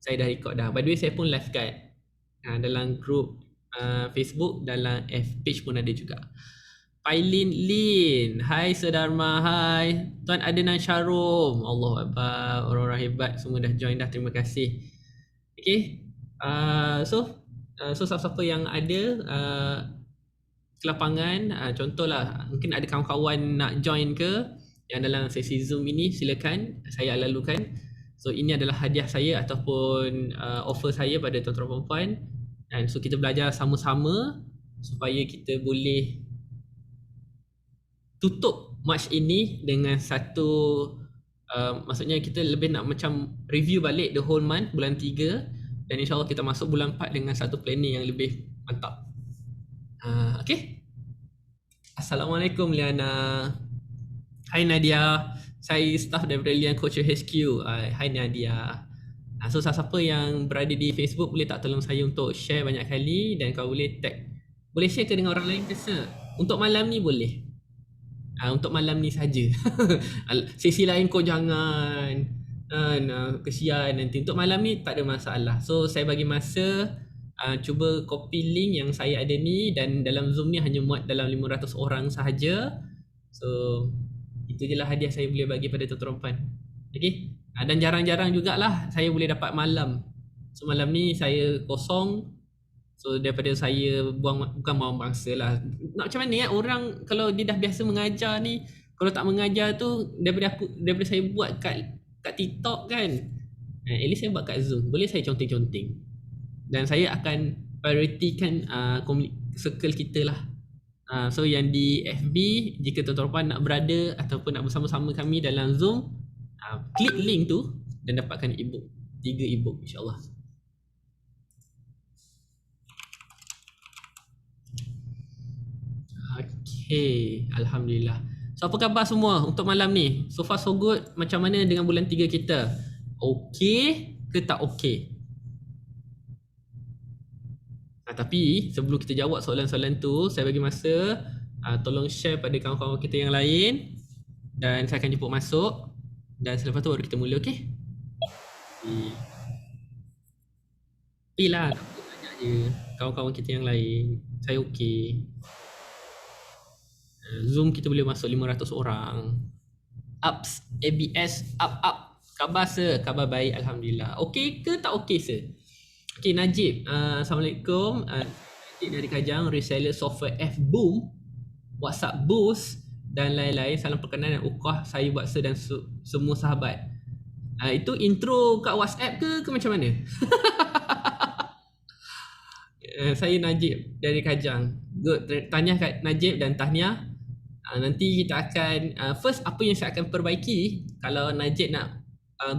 Saya dah record dah. By the way, saya pun live guide dalam group Facebook, dalam page pun ada juga. Pailin Lin, hai Sedharma, hai Tuan Adenan Syarum, Allah Akbar, orang-orang hebat semua dah join dah, terima kasih. Okay, so siapa-siapa yang ada ke lapangan, contohlah mungkin ada kawan-kawan nak join ke yang dalam sesi Zoom ini, silakan saya lalukan. So ini adalah hadiah saya ataupun offer saya pada tuan-tuan perempuan, dan so kita belajar sama-sama supaya kita boleh tutup March ini dengan satu maksudnya kita lebih nak macam review balik the whole month, bulan 3, dan insyaAllah kita masuk bulan 4 dengan satu planning yang lebih mantap. Okay. Assalamualaikum Liana. Hai Nadia, saya staff daripada Lian Culture HQ. Hai Nadia. So siapa yang berada di Facebook boleh tak tolong saya untuk share banyak kali, dan kau boleh tag. Boleh share ke dengan orang lain ke sir? Untuk malam ni boleh. Untuk malam ni saja. Sesi lain kau jangan. Kesian nanti. Untuk malam ni tak ada masalah. So saya bagi masa, cuba copy link yang saya ada ni, dan dalam Zoom ni hanya muat dalam 500 orang sahaja. So itu je lah hadiah saya boleh bagi pada tuan-tuan perempuan. Okay. Dan jarang-jarang jugalah saya boleh dapat malam. So malam ni saya kosong. So daripada saya bukan buang mangsa lah. Nak macam mana orang kalau dia dah biasa mengajar ni, kalau tak mengajar tu daripada saya buat kat TikTok kan. At least saya buat kat Zoom. Boleh saya conteng-conteng. Dan saya akan prioritikan circle kita lah. So yang di FB, jika tuan-tuan nak berada ataupun nak bersama-sama kami dalam Zoom, klik link tu dan dapatkan ebook. 3 ebook insyaAllah. Okay, Alhamdulillah. So apa khabar semua untuk malam ni? So far so good. Macam mana dengan bulan 3 kita? Okay ke tak okay? Tapi sebelum kita jawab soalan-soalan tu, saya bagi masa, tolong share pada kawan-kawan kita yang lain, dan saya akan jemput masuk, dan selepas tu baru kita mula. Okay? Lah, banyak je kawan-kawan kita yang lain. Saya okay. Zoom kita boleh masuk 500 orang. Ups, ABS, up. Khabar sir? Khabar baik, Alhamdulillah. Okay ke tak okay sir? Okay, Najib. Assalamualaikum. Najib dari Kajang, reseller software F-Boom, WhatsApp Boost dan lain-lain. Salam perkenalan dan ukah saya buat sir dan semua sahabat. Itu intro kat WhatsApp ke macam mana? Saya Najib dari Kajang. Good. Tanya kat Najib dan tahniah. Nanti kita akan first apa yang saya akan perbaiki. Kalau Najib nak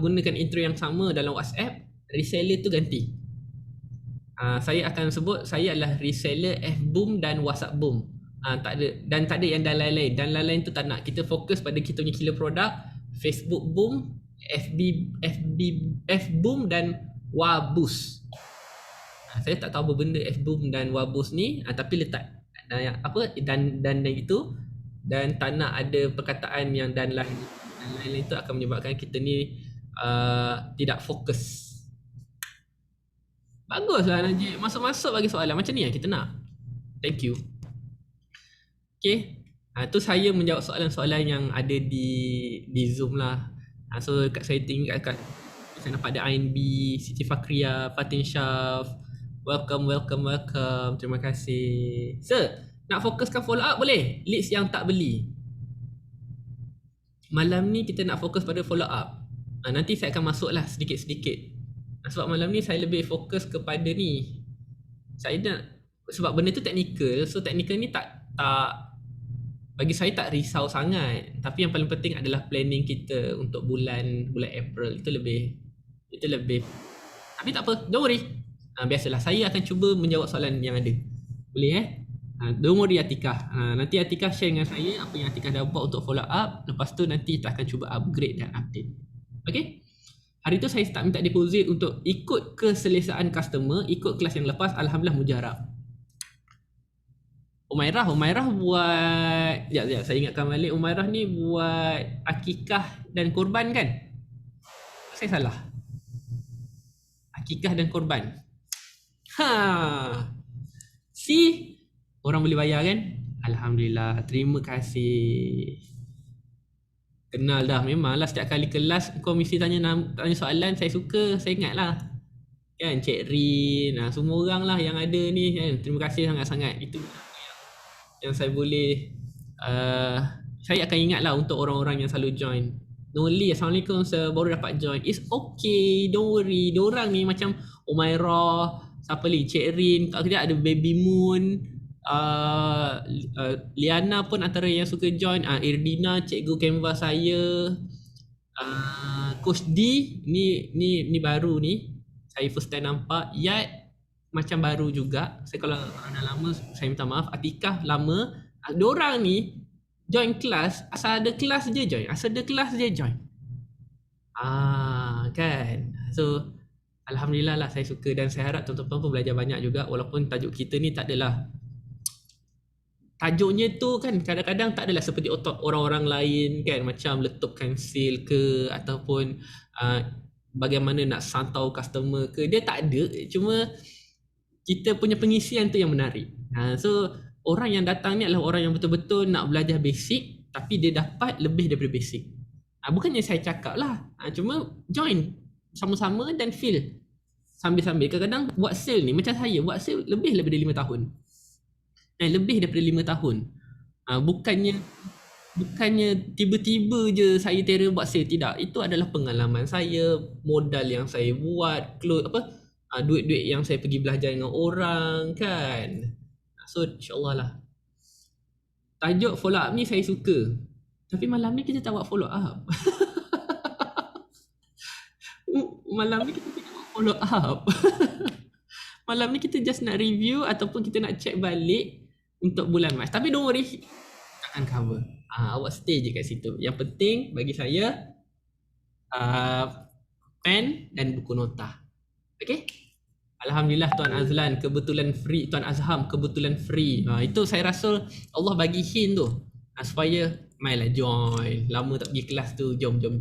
gunakan intro yang sama dalam WhatsApp, reseller tu ganti. Saya akan sebut saya adalah reseller F-Boom dan WhatsApp Boom. Tak ada yang dan lain-lain. Dan lain-lain tu tak nak. Kita fokus pada kita punya killer produk, Facebook Boom, F-Boom dan Waboost. Saya tak tahu apa benda F-Boom dan Waboost ni, tapi letak dan itu, dan tak nak ada perkataan yang dan lain-lain tu akan menyebabkan kita ni tidak fokus. Baguslah Najib, masuk-masuk bagi soalan macam ni yang kita nak. Thank you. Okay, tu saya menjawab soalan-soalan yang ada di Zoom lah. So saya tinggal kat saya nampak ada INB, Siti Fakria, Fatin Syaf. Welcome. Terima kasih. Sir, nak fokuskan follow up boleh? Leads yang tak beli. Malam ni kita nak fokus pada follow up. Nanti saya akan masuklah sedikit-sedikit. Sebab malam ni saya lebih fokus kepada ni. Saya nak, sebab benda tu teknikal. So teknikal ni tak bagi saya tak risau sangat. Tapi yang paling penting adalah planning kita untuk bulan April. Itu lebih. Tapi tak apa, don't worry. Biasalah saya akan cuba menjawab soalan yang ada. Boleh don't worry Atikah. Nanti Atikah share dengan saya apa yang Atikah dah buat untuk follow up. Lepas tu nanti kita akan cuba upgrade dan update. Okay? Hari tu saya tak minta deposit untuk ikut keselesaan customer, ikut kelas yang lepas, Alhamdulillah mujarab. Umairah buat, sekejap saya ingatkan balik, Umairah ni buat akikah dan korban kan? Saya salah. akikah dan korban. See, orang boleh bayar kan? Alhamdulillah, terima kasih. Kenal dah, memanglah setiap kali kelas kau mesti tanya soalan, saya suka, saya ingat lah. Kan, Cik Rin, semua orang lah yang ada ni kan. Terima kasih sangat-sangat. Itu yang saya boleh saya akan ingat lah untuk orang-orang yang selalu join. Noli, Assalamualaikum sir, baru dapat join. It's okay, don't worry. Diorang ni macam Umairah, siapa lagi, Cik Rin, kalau tidak ada Baby Moon, Liana pun antara yang suka join, Irdina, cikgu Canva saya, Coach D, ni baru ni, saya first time nampak. Yat macam baru juga. Saya kalau orang dah lama, saya minta maaf. Atikah lama. Diorang ni join kelas, asal ada kelas je join. Asal ada kelas je join. Kan. So alhamdulillah lah, saya suka dan saya harap tuan-tuan pun belajar banyak juga. Walaupun tajuk kita ni tak adalah, tajuknya tu kan kadang-kadang tak adalah seperti otak orang-orang lain kan, macam letupkan sale ke ataupun bagaimana nak santau customer ke. Dia tak ada, cuma kita punya pengisian tu yang menarik. So orang yang datang ni adalah orang yang betul-betul nak belajar basic, tapi dia dapat lebih daripada basic. Bukannya saya cakap lah, cuma join sama-sama dan feel sambil-sambil. Kadang-kadang buat sale ni, macam saya buat sale lebih daripada 5 tahun. Lebih daripada 5 tahun. Bukannya tiba-tiba je saya terror buat sale, tidak. Itu adalah pengalaman saya, modal yang saya buat, duit-duit yang saya pergi belajar dengan orang kan. So insyaAllah lah. Tajuk follow up ni saya suka, tapi malam ni kita tak buat follow up. Malam ni kita tak buat follow up. Malam ni kita just nak review ataupun kita nak check balik untuk bulan Mac. Tapi don't worry, takkan cover. Awak stay je kat situ. Yang penting bagi saya pen dan buku nota. Okay? Alhamdulillah Tuan Azlan kebetulan free, Tuan Azham kebetulan free. Itu saya rasa Allah bagi hint tu, supaya mainlah join. Lama tak pergi kelas tu, jom. Okay,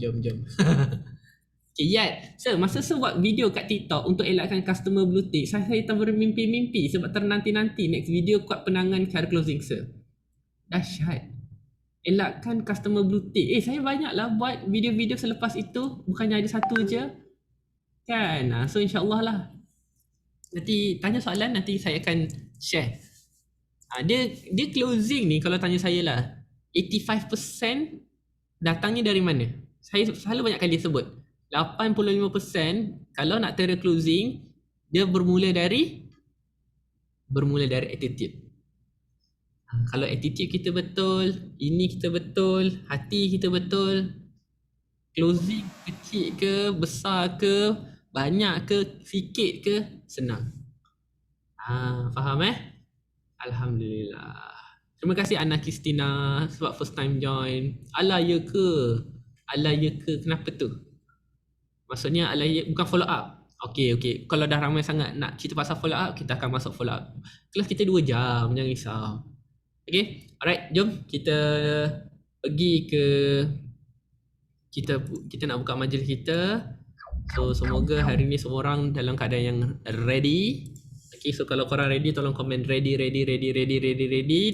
Yat, sir, masa sir buat video kat TikTok untuk elakkan customer blue tick, saya tak bermimpi-mimpi sebab ternanti-nanti next video kuat penangan cara closing sir. Dahsyat. Elakkan customer blue tick. Saya banyaklah buat video-video selepas itu, bukannya ada satu je. Kan? So insyaAllah lah. Nanti tanya soalan, nanti saya akan share. Dia closing ni kalau tanya saya lah, 85% datangnya dari mana? Saya selalu banyak kali sebut 85% kalau nak terror closing, dia bermula dari attitude. Kalau attitude kita betul, ini kita betul, hati kita betul, closing kecil ke, besar ke, banyak ke, sikit ke, senang. Faham Alhamdulillah. Terima kasih Anna Kristina sebab first time join. Alah ya ke? Kenapa tu? Maksudnya alah ya, bukan follow up. Okay. Kalau dah ramai sangat nak cerita pasal follow up, kita akan masuk follow up. Kelas kita 2 jam, jangan risau. Okay, alright, jom kita pergi ke, kita nak buka majlis kita. So semoga hari ni semua orang dalam keadaan yang ready. Okay, so kalau korang ready, tolong komen ready,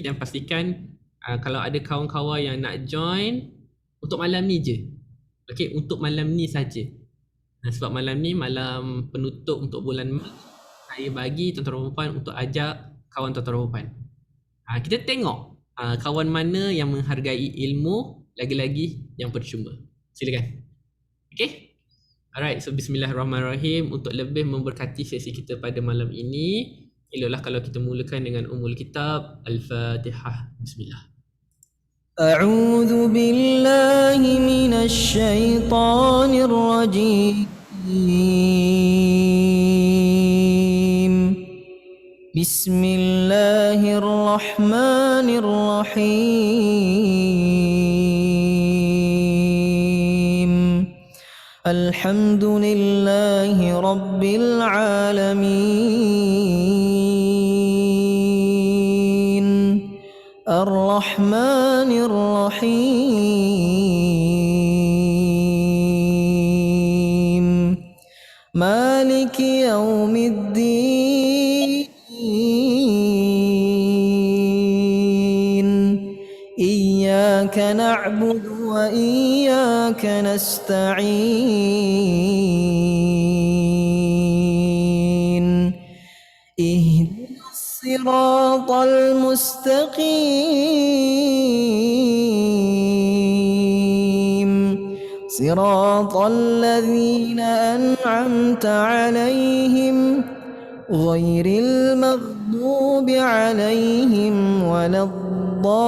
dan pastikan kalau ada kawan-kawan yang nak join untuk malam ni je. Okay, untuk malam ni saja. Sebab malam ni malam penutup untuk bulan Mac, saya bagi tuan-tuan perempuan untuk ajak kawan tuan-tuan perempuan. Kita tengok kawan mana yang menghargai ilmu, lagi-lagi yang percuma. Silakan. Okay? Alright, so bismillahirrahmanirrahim. Untuk lebih memberkati sesi kita pada malam ini, eloklah kalau kita mulakan dengan Ummul Kitab, Al-Fatihah. Bismillah. A'udzu billahi minasy syaithanir rajim. Bismillahirrahmanirrahim. Alhamdulillahi rabbil alamin. Ar-Rahmanir Rahim. مالك يوم الدين إياك نعبد وإياك نستعين اهدنا الصراط المستقيم صراط الذين أنعمت عليهم غير المغضوب عليهم ولا الضالين.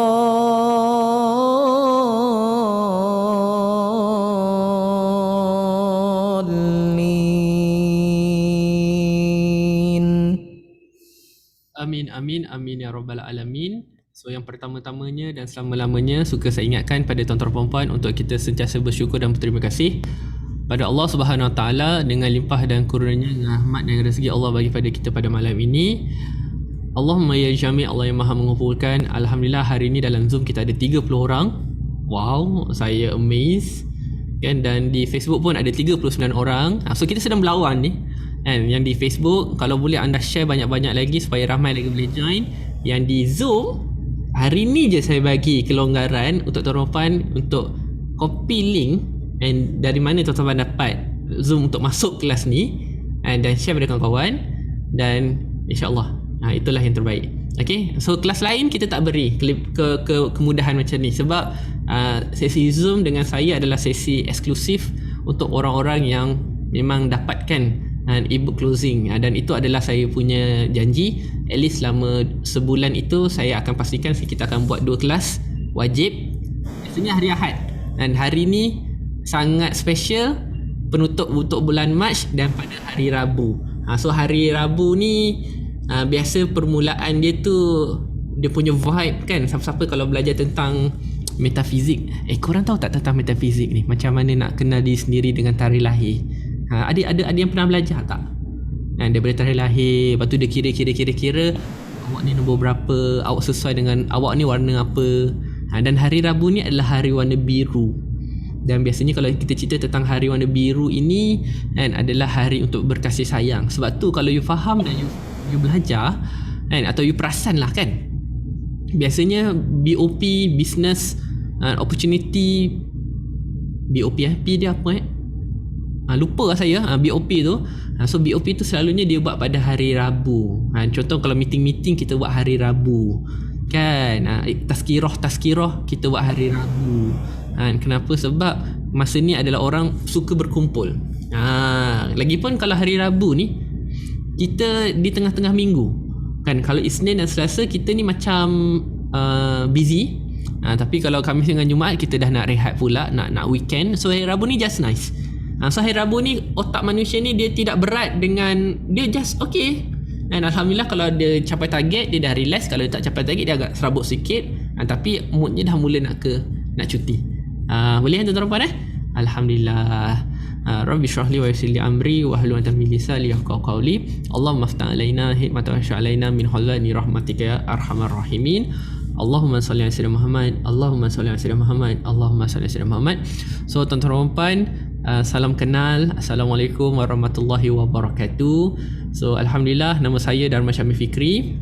Amin, amin, amin ya rabbal alamin. So yang pertama-tamanya dan selama-lamanya suka saya ingatkan pada tuan-tuan perempuan untuk kita sentiasa bersyukur dan berterima kasih pada Allah Subhanahu Wa Taala dengan limpah dan kurnianya rahmat dan rezeki Allah bagi pada kita pada malam ini. Allahumma ya jami', Allah yang Maha mengumpulkan. Alhamdulillah hari ini dalam Zoom kita ada 30 orang. Wow, saya amazed. Kan, dan di Facebook pun ada 39 orang. So kita sedang berlawan ni. Kan, yang di Facebook kalau boleh anda share banyak-banyak lagi supaya ramai lagi boleh join. Yang di Zoom hari ni je saya bagi kelonggaran untuk tuan-tuan untuk copy link and dari mana tuan-tuan dapat Zoom untuk masuk kelas ni dan share pada kawan-kawan dan insya-Allah itulah yang terbaik. Okay, so kelas lain kita tak beri kemudahan macam ni sebab sesi Zoom dengan saya adalah sesi eksklusif untuk orang-orang yang memang dapatkan e-book closing dan itu adalah saya punya janji. At least selama sebulan itu saya akan pastikan kita akan buat 2 kelas wajib, biasanya hari Ahad, dan hari ni sangat special penutup untuk bulan Mac dan pada hari Rabu. So hari Rabu ni biasa permulaan dia tu dia punya vibe kan, siapa-siapa kalau belajar tentang metafizik, korang tahu tak tentang metafizik ni, macam mana nak kenal diri sendiri dengan tarikh lahir. Ada yang pernah belajar tak? Daripada tarikh lahir, lepas tu dia kira awak ni nombor berapa, awak sesuai dengan awak ni warna apa. Dan hari Rabu ni adalah hari warna biru. Dan biasanya kalau kita cerita tentang hari warna biru ini adalah hari untuk berkasih sayang. Sebab tu kalau you faham dan you belajar atau you perasan lah kan, biasanya BOP, business opportunity, BOP dia apa lupa lah saya BOP tu. So BOP tu selalunya dia buat pada hari Rabu. Contoh kalau meeting kita buat hari Rabu kan, tazkirah kita buat hari Rabu. Kenapa? Sebab masa ni adalah orang suka berkumpul. Lagipun kalau hari Rabu ni kita di tengah-tengah minggu kan, kalau Isnin dan Selasa kita ni macam busy. Tapi kalau Khamis dengan Jumaat kita dah nak rehat pula, nak weekend. So hari Rabu ni just nice. So hari Rabu ni otak manusia ni dia tidak berat dengan, dia just okay. Dan Alhamdulillah kalau dia capai target dia dah relax, kalau dia tak capai target dia agak serabut sikit. Tapi moodnya dah mula nak cuti. Boleh kan tuan-tuan puan Alhamdulillah. Rabbi shrah li wa yassir li amri wa hlul 'uqdatam min lisani yafqahu qawli. Allahumma aftah alaina hikmatan wa alaina min khazani rahmatika ya arhamar rahimin. Allahumma salli ala sayyidina Muhammad, Allahumma salli ala sayyidina Muhammad, Allahumma salli ala sayyidina Muhammad. So tuan-tuan puan, salam kenal. Assalamualaikum warahmatullahi wabarakatuh. So alhamdulillah, nama saya Dharma Syamil Fikri.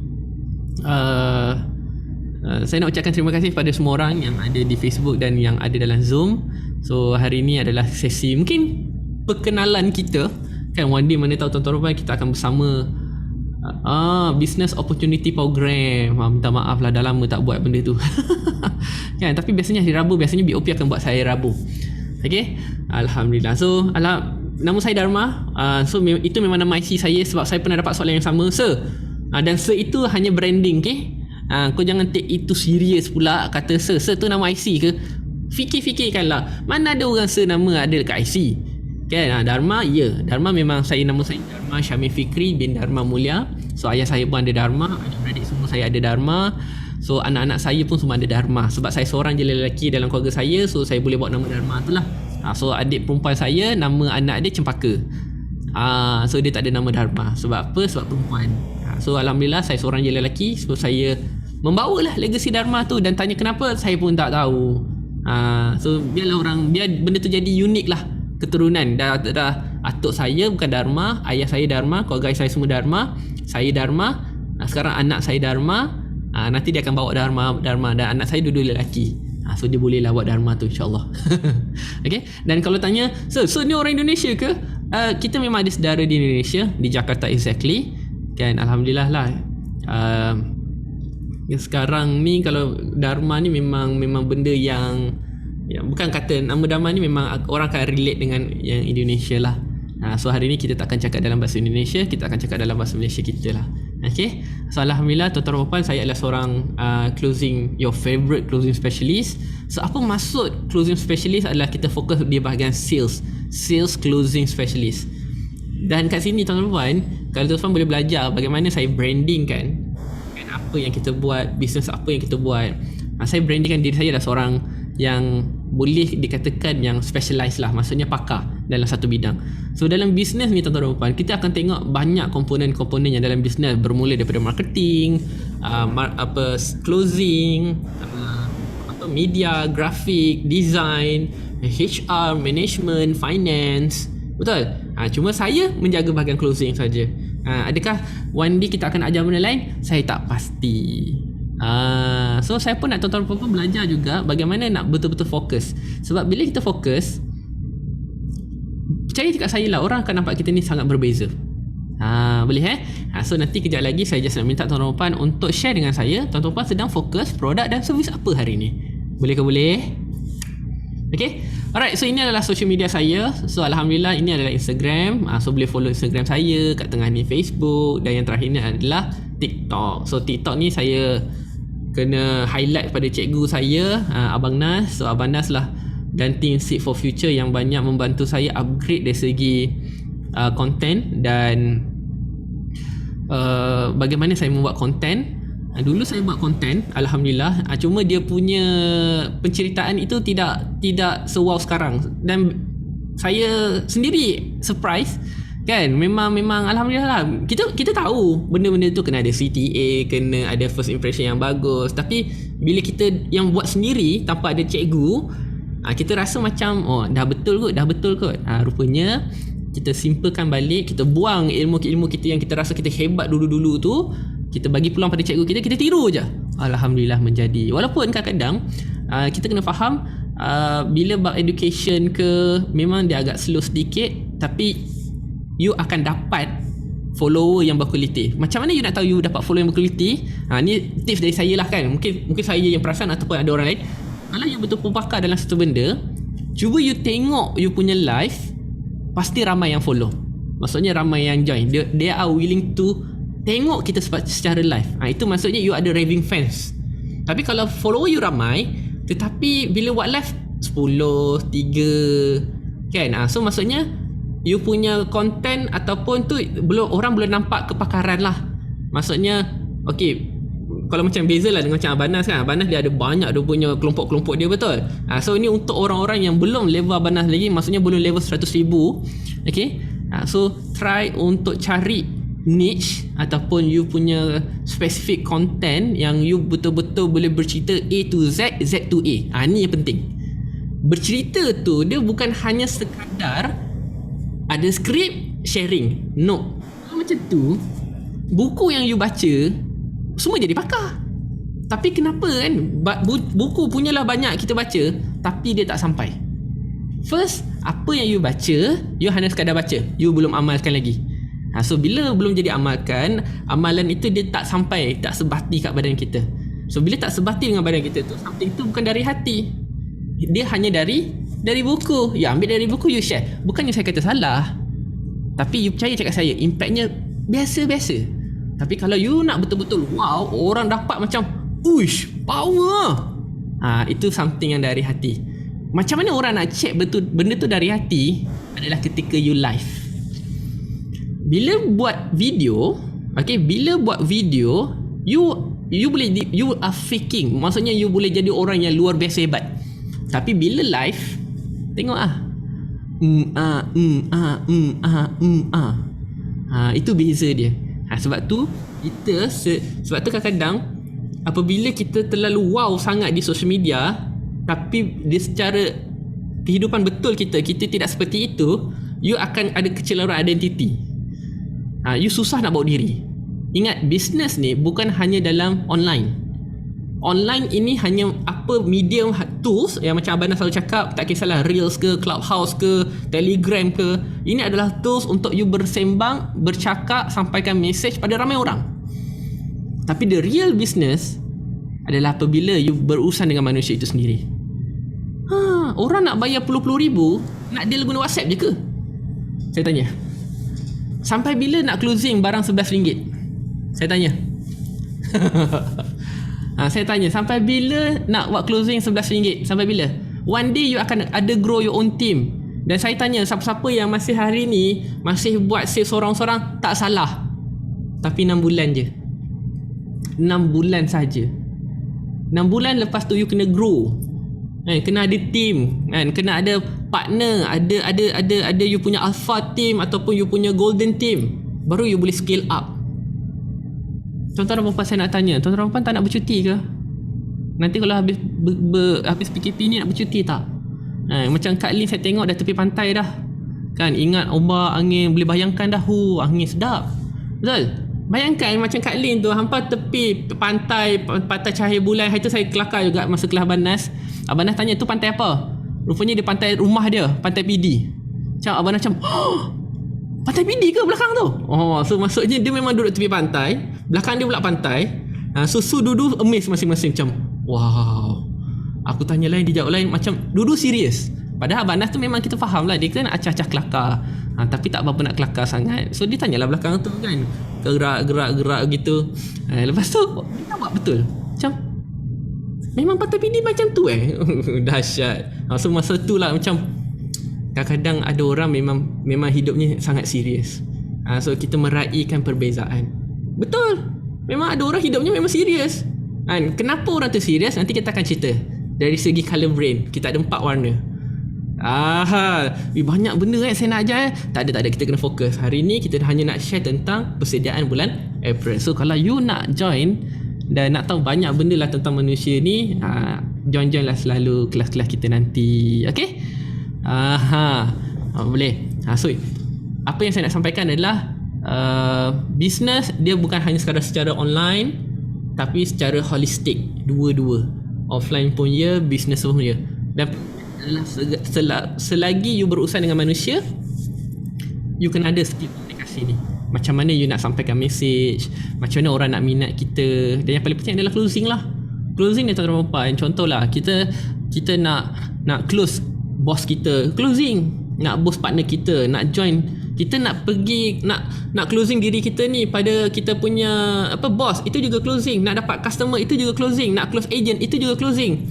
Saya nak ucapkan terima kasih kepada semua orang yang ada di Facebook dan yang ada dalam Zoom. So hari ini adalah sesi mungkin perkenalan kita kan, one day mana tahu tuan-tuan kita akan bersama Business Opportunity Program. Minta maaf lah dah lama tak buat benda tu kan, tapi biasanya hari Rabu, biasanya BOP akan buat saya Rabu. Okay, Alhamdulillah. So nama saya Dharma. So itu memang nama IC saya sebab saya pernah dapat soalan yang sama, Sir. Dan Sir itu hanya branding, okay? Kau jangan take itu serius pula. Kata Sir tu nama IC ke? Fikir-fikirkanlah, mana ada orang Sir nama ada dekat IC kan. Dharma, ya, Dharma memang nama saya Dharma Syamil Fikri bin Dharma Mulia. So ayah saya pun ada Dharma, adik-adik semua saya ada Dharma. So anak-anak saya pun semua ada Dharma. Sebab saya seorang je lelaki dalam keluarga saya, so saya boleh bawa nama Dharma tu lah. So adik perempuan saya, nama anak dia Cempaka. So dia tak ada nama Dharma. Sebab apa? Sebab perempuan. So alhamdulillah saya seorang je lelaki, so saya membawalah legasi Dharma tu. Dan tanya kenapa, saya pun tak tahu. So biar benda tu jadi unik lah, keturunan. Dah atuk saya bukan Dharma, ayah saya Dharma, keluarga saya semua Dharma, saya Dharma, sekarang anak saya Dharma, nanti dia akan bawa Dharma dan anak saya dua-dua lelaki. So dia bolehlah buat Dharma tu, insyaAllah. Okay. Dan kalau tanya, so ni orang Indonesia ke? Kita memang ada saudara di Indonesia, di Jakarta exactly, kan. Alhamdulillah lah. Sekarang ni kalau Dharma ni memang benda yang bukan kata nama Dharma ni, memang orang akan relate dengan yang Indonesia lah. So hari ni kita tak akan cakap dalam bahasa Indonesia, kita akan cakap dalam bahasa Malaysia kita lah. Okay. So Alhamdulillah tuan-tuan dan puan, saya adalah seorang your favorite closing specialist. So apa maksud closing specialist adalah kita fokus di bahagian sales closing specialist. Dan kat sini tuan-tuan dan puan, kalau tuan-tuan boleh belajar bagaimana saya branding kan apa yang kita buat, bisnes apa yang kita buat. Saya brandingkan diri saya adalah seorang yang boleh dikatakan yang specialized lah, maksudnya pakar dalam satu bidang. So dalam bisnes ni tuan-tuan dan puan, kita akan tengok banyak komponen-komponen yang dalam bisnes, bermula daripada marketing, closing, media, grafik, design, HR, management, finance. Betul? Cuma saya menjaga bahagian closing saja. Adakah one day kita akan ajar benda lain? Saya tak pasti. So saya pun nak tuan-tuan dan puan belajar juga bagaimana nak betul-betul fokus. Sebab bila kita fokus, percaya dekat saya lah, orang akan nampak kita ni sangat berbeza. Boleh so nanti kejap lagi saya just nak minta tuan-tuan dan puan untuk share dengan saya, tuan-tuan dan puan sedang fokus produk dan servis apa hari ni. Boleh ke boleh? Okay. Alright, so ini adalah social media saya. So Alhamdulillah ini adalah Instagram. So boleh follow Instagram saya. Kat tengah ni Facebook. Dan yang terakhir ni adalah TikTok. So TikTok ni saya kena highlight pada cikgu saya, Abang Nas. So Abang Nas lah dan team Seed for Future yang banyak membantu saya upgrade dari segi content dan bagaimana saya membuat content. Dulu saya buat konten, Alhamdulillah, cuma dia punya penceritaan itu tidak se-wow sekarang. Dan saya sendiri surprise kan. Memang Alhamdulillah lah, kita tahu benda-benda tu kena ada CTA, kena ada first impression yang bagus. Tapi bila kita yang buat sendiri tanpa ada cikgu, kita rasa macam dah betul kot. Rupanya kita simpelkan balik, kita buang ilmu-ilmu kita yang kita rasa kita hebat dulu-dulu tu, kita bagi peluang pada cikgu kita tiru je. Alhamdulillah menjadi. Walaupun kadang-kadang kita kena faham, bila bab education ke, memang dia agak slow sedikit, tapi you akan dapat follower yang berkualiti. Macam mana you nak tahu you dapat follower yang berkualiti? Ni tips dari saya lah kan. Mungkin saya yang perasan ataupun ada orang lain. Kalau you betul-betul pakar dalam satu benda, cuba you tengok you punya live, pasti ramai yang follow. Maksudnya ramai yang join. They are willing to tengok kita secara live. Itu maksudnya you ada raving fans. Tapi kalau follower you ramai, tetapi bila buat live 10, 3 kan, so maksudnya you punya content ataupun tu orang belum nampak kepakaran lah. Maksudnya okay, kalau macam beza lah dengan macam Abanas kan. Abanas dia ada banyak, dia punya kelompok-kelompok dia, betul. So ini untuk orang-orang yang belum level Abanas lagi, maksudnya belum level 100,000. Okay. So try untuk cari niche ataupun you punya specific content yang you betul-betul boleh bercerita A to Z, Z to A. Ni yang penting. Bercerita tu dia bukan hanya sekadar ada skrip sharing. No. Kalau macam tu, buku yang you baca semua jadi pakar. Tapi kenapa kan buku punyalah banyak kita baca, tapi dia tak sampai. First, apa yang you baca, you hanya sekadar baca, you belum amalkan lagi. So bila belum jadi amalkan, amalan itu dia tak sampai, tak sebati kat badan kita. So bila tak sebati dengan badan kita tu, something tu bukan dari hati, dia hanya dari buku. Ya, ambil dari buku, you share. Bukannya saya kata salah, tapi you percaya cakap saya, impactnya biasa-biasa. Tapi kalau you nak betul-betul wow, orang dapat macam uish, power, itu something yang dari hati. Macam mana orang nak check betul benda tu dari hati adalah ketika you live. Bila buat video, you boleh, you are faking. Maksudnya you boleh jadi orang yang luar biasa hebat. Tapi bila live, tengok itu beza dia. Sebab tu kadang-kadang apabila kita terlalu wow sangat di social media, tapi di secara kehidupan betul kita tidak seperti itu, you akan ada kecelaruan identiti. You susah nak bawa diri. Ingat, business ni bukan hanya dalam online. Online ini hanya apa medium tools yang macam Abang selalu cakap, tak kisahlah Reels ke, Clubhouse ke, Telegram ke. Ini adalah tools untuk you bersembang, bercakap, sampaikan message pada ramai orang. Tapi the real business adalah apabila you berurusan dengan manusia itu sendiri. Orang nak bayar puluh-puluh ribu, nak deal guna WhatsApp je ke? Saya tanya. Sampai bila nak closing barang RM11? Saya tanya. Saya tanya, sampai bila nak buat closing RM11? Sampai bila? One day you akan ada grow your own team. Dan saya tanya, siapa-siapa yang masih hari ni masih buat sales sorang-sorang, tak salah. Tapi 6 bulan je. 6 bulan saja. 6 bulan lepas tu you kena grow. Kena ada team, kena ada partner, ada you punya alpha team ataupun you punya golden team. Baru you boleh scale up. Tuan-tuan dan puan-puan, saya nak tanya, tuan-tuan dan puan-puan tak nak bercuti ke? Nanti kalau habis PKP ni nak bercuti tak? Macam Kak Lin saya tengok dah tepi pantai dah. Kan, ingat ombak, angin, boleh bayangkan dah, angin sedap. Betul? Bayangkan macam Kak Lin tu, hampa tepi pantai cahaya bulan. Hari tu saya kelakar juga masa kelas Abang Nas. Abang Nas tanya, tu pantai apa? Rupanya dia pantai rumah dia, pantai PD. Macam Abang Nas macam, pantai PD ke belakang tu? So maksudnya dia memang duduk tepi pantai, belakang dia pula pantai. So duduk amazed masing-masing macam, wow. Aku tanya lain, dia jawab lain, macam duduk serius. Padahal Abang Nas tu memang kita faham lah, dia kan acah-acah kelakar. Tapi tak apa-apa nak kelakar sangat. So dia tanyalah belakang tu kan, gerak gitu. Lepas tu dia buat betul. Macam memang pantai PD macam tu dahsyat. So masa tu lah macam kadang-kadang ada orang memang hidupnya sangat serius. So kita meraihkan perbezaan. Betul, memang ada orang hidupnya memang serius. Kenapa orang tu serius? Nanti kita akan cerita. Dari segi colour brain, kita ada 4 warna. Banyak benda saya nak ajar. Tak ada, kita kena fokus. Hari ni kita hanya nak share tentang persediaan bulan April. So kalau you nak join dan nak tahu banyak benda lah tentang manusia ni, join lah selalu kelas-kelas kita nanti. Okay? Boleh. So apa yang saya nak sampaikan adalah business dia bukan hanya sekadar secara online, tapi secara holistik. Dua-dua, offline pun ya, business pun ya. Dan selagi you berurusan dengan manusia, you kena ada skill komunikasi ni. Macam mana you nak sampaikan message, macam mana orang nak minat kita. Dan yang paling penting adalah closing lah. Closing ni tuan-tuan dan puan, contohlah kita nak close bos kita, closing. Nak bos partner kita, nak join, kita nak pergi, nak closing diri kita ni pada kita punya bos, itu juga closing. Nak dapat customer, itu juga closing. Nak close agent, itu juga closing.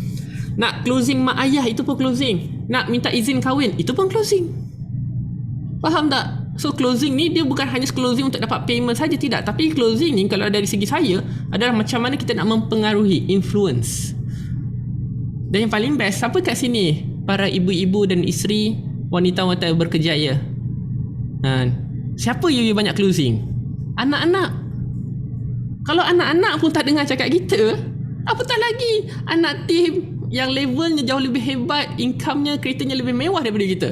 Nak closing mak ayah, itu pun closing. Nak minta izin kahwin, itu pun closing. Faham tak? So closing ni dia bukan hanya closing untuk dapat payment saja, tidak. Tapi closing ni kalau dari segi saya adalah macam mana kita nak mempengaruhi, influence. Dan yang paling best, siapa kat sini para ibu-ibu dan isteri, wanita-wanita berkejaya? Siapa you banyak closing? Anak-anak. Kalau anak-anak pun tak dengar cakap kita, apatah lagi anak tim yang levelnya jauh lebih hebat, income-nya, keretanya lebih mewah daripada kita.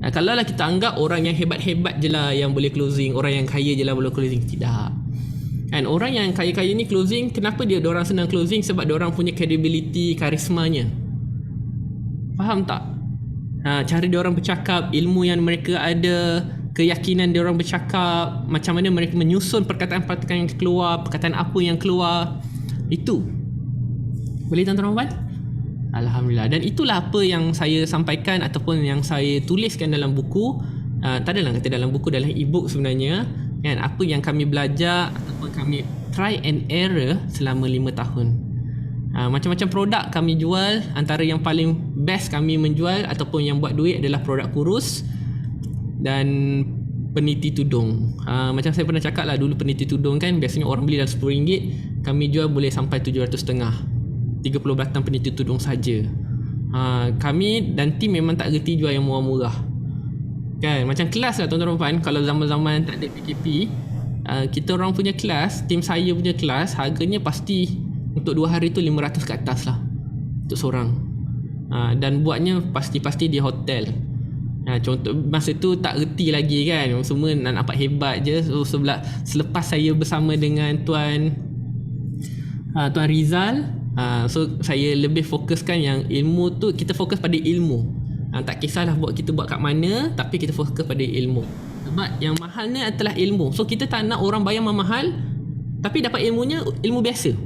Kalau lah kita anggap orang yang hebat-hebat je lah yang boleh closing, orang yang kaya je lah boleh closing. Tidak. Orang yang kaya-kaya ni closing, kenapa diorang senang closing? Sebab diorang punya credibility, karismanya. Faham tak? Cara diorang bercakap, ilmu yang mereka ada, keyakinan diorang bercakap, macam mana mereka menyusun perkataan-perkataan yang keluar, perkataan apa yang keluar, itu boleh tuan-tuan dan puan? Alhamdulillah. Dan itulah apa yang saya sampaikan ataupun yang saya tuliskan dalam buku. Tak adalah kata dalam buku, dalam e-book sebenarnya kan, apa yang kami belajar ataupun kami try and error selama 5 tahun. Macam-macam produk kami jual. Antara yang paling best kami menjual ataupun yang buat duit adalah produk kurus dan peniti tudung. Macam saya pernah cakap lah dulu, peniti tudung kan biasanya orang beli dalam RM10, kami jual boleh sampai RM750. 30 batang peniti tudung saja. Kami dan tim memang tak gerti jual yang murah-murah. Kan, macam kelas lah tuan-tuan dan puan, kalau zaman-zaman tak ada PKP, kita orang punya kelas, tim saya punya kelas, harganya pasti untuk 2 hari tu 500 ke atas lah untuk seorang. Dan buatnya pasti-pasti di hotel. Contoh masa tu tak reti lagi kan, semua nak nampak hebat je. So selepas saya bersama dengan Tuan Rizal, so saya lebih fokuskan yang ilmu tu, kita fokus pada ilmu. Tak kisahlah kita buat kat mana, tapi kita fokus pada ilmu. Sebab yang mahal ni adalah ilmu. So kita tak nak orang bayar mahal tapi dapat ilmunya ilmu biasa.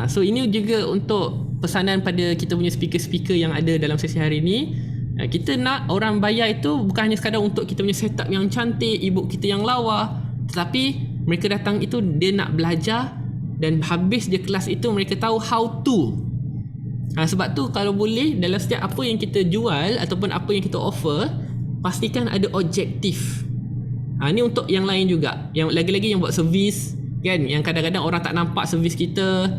So ini juga untuk pesanan pada kita punya speaker-speaker yang ada dalam sesi hari ni. Kita nak orang bayar itu bukan hanya sekadar untuk kita punya setup yang cantik, e-book kita yang lawa, tetapi mereka datang itu dia nak belajar, dan habis dia kelas itu mereka tahu how to. Sebab tu kalau boleh dalam setiap apa yang kita jual ataupun apa yang kita offer, pastikan ada objektif. Ni untuk yang lain juga, yang lagi-lagi yang buat servis kan, yang kadang-kadang orang tak nampak servis kita.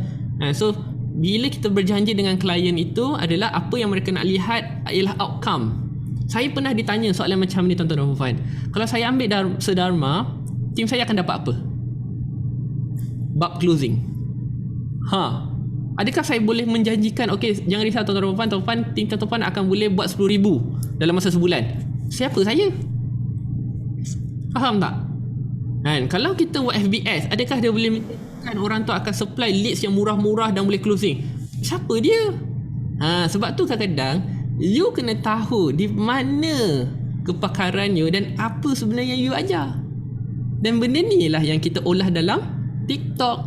So bila kita berjanji dengan klien itu adalah apa yang mereka nak lihat ialah outcome. Saya pernah ditanya soalan macam ni tuan-tuan dan puan. Kalau saya ambil Sedharma, tim saya akan dapat apa? Bab closing. Adakah saya boleh menjanjikan, okey, jangan risau tuan-tuan dan puan, tim tuan-tuan akan boleh buat 10,000 dalam masa sebulan? Siapa saya? Faham tak? Kalau kita buat FBS, adakah dia boleh kan orang tu akan supply leads yang murah-murah dan boleh closing? Siapa dia? Sebab tu kadang-kadang you kena tahu di mana kepakaran you dan apa sebenarnya you ajar. Dan benda ni lah yang kita olah dalam TikTok,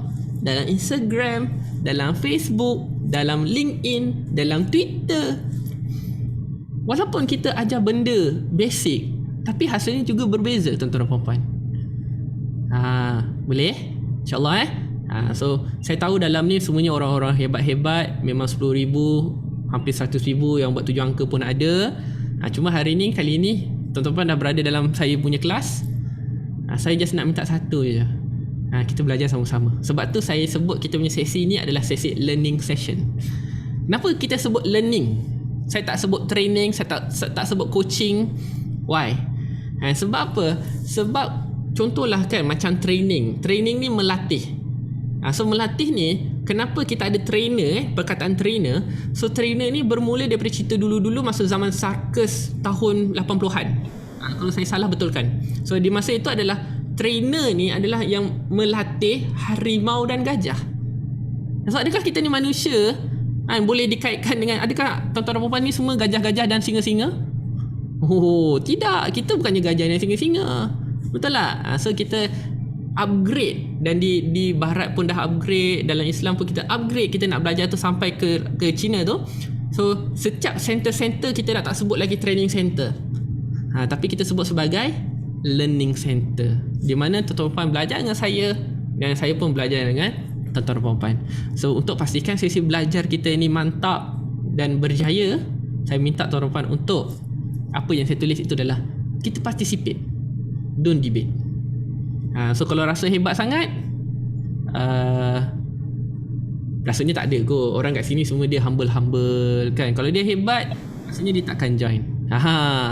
dalam Instagram, dalam Facebook, dalam LinkedIn, dalam Twitter. Walaupun kita ajar benda basic, tapi hasilnya juga berbeza tuan-tuan dan puan-puan. Boleh? InsyaAllah So saya tahu dalam ni semuanya orang-orang hebat-hebat, memang 10,000, hampir 100,000, yang buat 7 angka pun ada. Cuma kali ni tuan-tuan dah berada dalam saya punya kelas. Saya just nak minta satu je, kita belajar sama-sama. Sebab tu saya sebut kita punya sesi ni adalah sesi learning session. Kenapa kita sebut learning? Saya tak sebut training, saya tak sebut coaching. Why? Sebab apa? Sebab contohlah kan macam training ni melatih. So melatih ni, kenapa kita ada trainer, perkataan trainer? So trainer ni bermula daripada cerita dulu-dulu masa zaman sarkas tahun 80-an. Kalau saya salah betulkan. So di masa itu adalah trainer ni adalah yang melatih harimau dan gajah. So adakah kita ni manusia boleh dikaitkan dengan, adakah tuan-tuan dan puan ni semua gajah-gajah dan singa-singa? Tidak, kita bukannya gajah dan singa-singa. Betul tak? So kita upgrade, dan di barat pun dah upgrade, dalam Islam pun kita upgrade. Kita nak belajar tu sampai ke China tu. So setiap center-center kita dah tak sebut lagi training center, tapi kita sebut sebagai learning center, di mana tuan-tuan belajar dengan saya dan saya pun belajar dengan tuan-tuan puan. So untuk pastikan sesi belajar kita ini mantap dan berjaya, saya minta tuan-tuan untuk apa yang saya tulis itu adalah kita participate, don't debate. So kalau rasa hebat sangat, rasanya tak ada kot. Orang kat sini semua dia humble-humble kan. Kalau dia hebat, rasanya dia takkan join.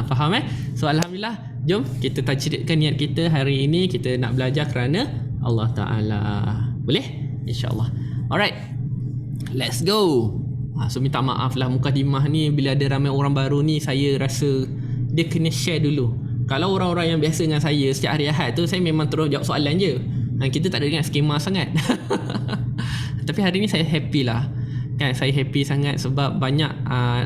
Faham So alhamdulillah, jom kita tajridkan niat kita hari ini. Kita nak belajar kerana Allah Ta'ala. Boleh? InsyaAllah. Alright, let's go. So minta maaf lah mukadimah ni, bila ada ramai orang baru ni, saya rasa dia kena share dulu. Kalau orang-orang yang biasa dengan saya setiap hari Ahad tu, saya memang terus jawab soalan je. Kita tak ada dengan skema sangat. Tapi hari ni saya happy lah kan. Saya happy sangat sebab banyak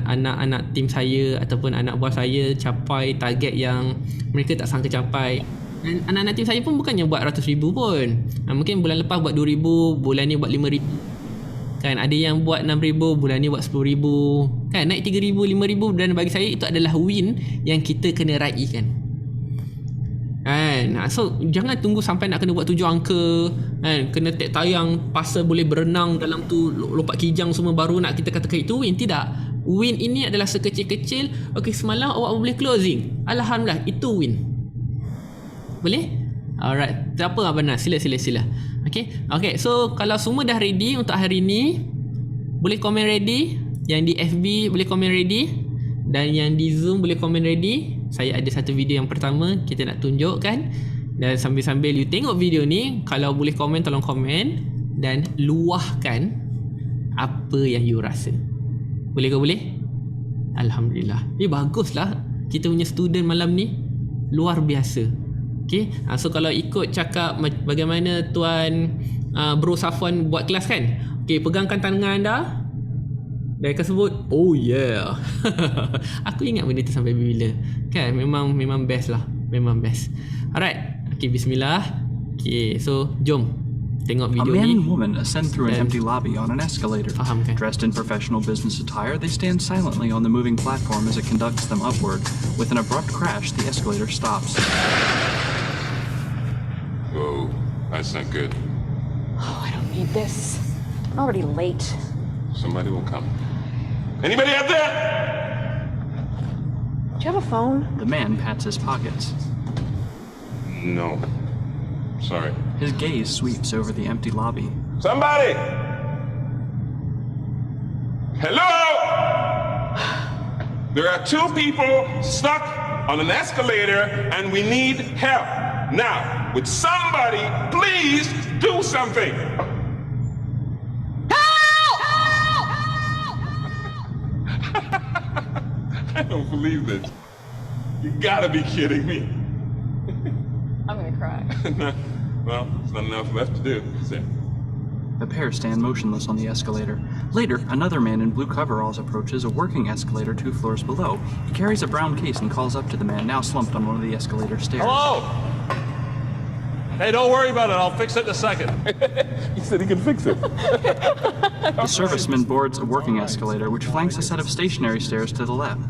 anak-anak tim saya ataupun anak buah saya capai target yang mereka tak sangka capai. Dan anak-anak tim saya pun bukannya buat ratus ribu pun. Mungkin bulan lepas buat 2,000, bulan ni buat 5,000 kan. Ada yang buat 6,000, bulan ni buat 10,000 kan. Naik 3,000, 5,000, dan bagi saya itu adalah win yang kita kena raikan kan. So jangan tunggu sampai nak kena buat 7 angka kan, kena tag tayang pasal boleh berenang dalam tu, lompat kijang semua, baru nak kita katakan itu win. Tidak, win ini adalah sekecil-kecil. Okey, semalam awak boleh closing, alhamdulillah, itu win. Boleh? Alright, tak apa Abang Nas, sila. Okay, so kalau semua dah ready untuk hari ni, boleh komen ready. Yang di FB boleh komen ready, dan yang di Zoom boleh komen ready. Saya ada satu video yang pertama kita nak tunjukkan, dan sambil-sambil you tengok video ni, kalau boleh komen, tolong komen dan luahkan apa yang you rasa. Boleh ke boleh? Alhamdulillah. Baguslah. kita punya student malam ni luar biasa. Okay, so kalau ikut cakap bagaimana Tuan Bro Safwan buat kelas kan, okay, pegangkan tangan anda. Dia akan sebut, oh yeah. Aku ingat benda tu sampai bila. Kan, memang best lah. Memang best. Alright, okay, bismillah. Okay, so jom tengok A video man ni. and woman ascend through an empty lobby on an escalator. Faham kan? Dressed in professional business attire, they stand silently on the moving platform as it conducts them upward. With an abrupt crash, the escalator stops. Whoa, that's not good. Oh, I don't need this. I'm already late. Somebody will come. Anybody out there? Do you have a phone? The man pats his pockets. No. Sorry. His gaze sweeps over the empty lobby. Somebody! Hello? There are 2 people stuck on an escalator and we need help. Now, would somebody please do something? I don't believe this. You gotta be kidding me. I'm gonna cry. Well, there's not enough left to do. So. The pair stand motionless on the escalator. Later, another man in blue coveralls approaches a working escalator 2 floors below. He carries a brown case and calls up to the man now slumped on one of the escalator stairs. Hello! Hey, don't worry about it. I'll fix it in a second. He said he could fix it. The serviceman boards a working escalator which flanks a set of stationary stairs to the left.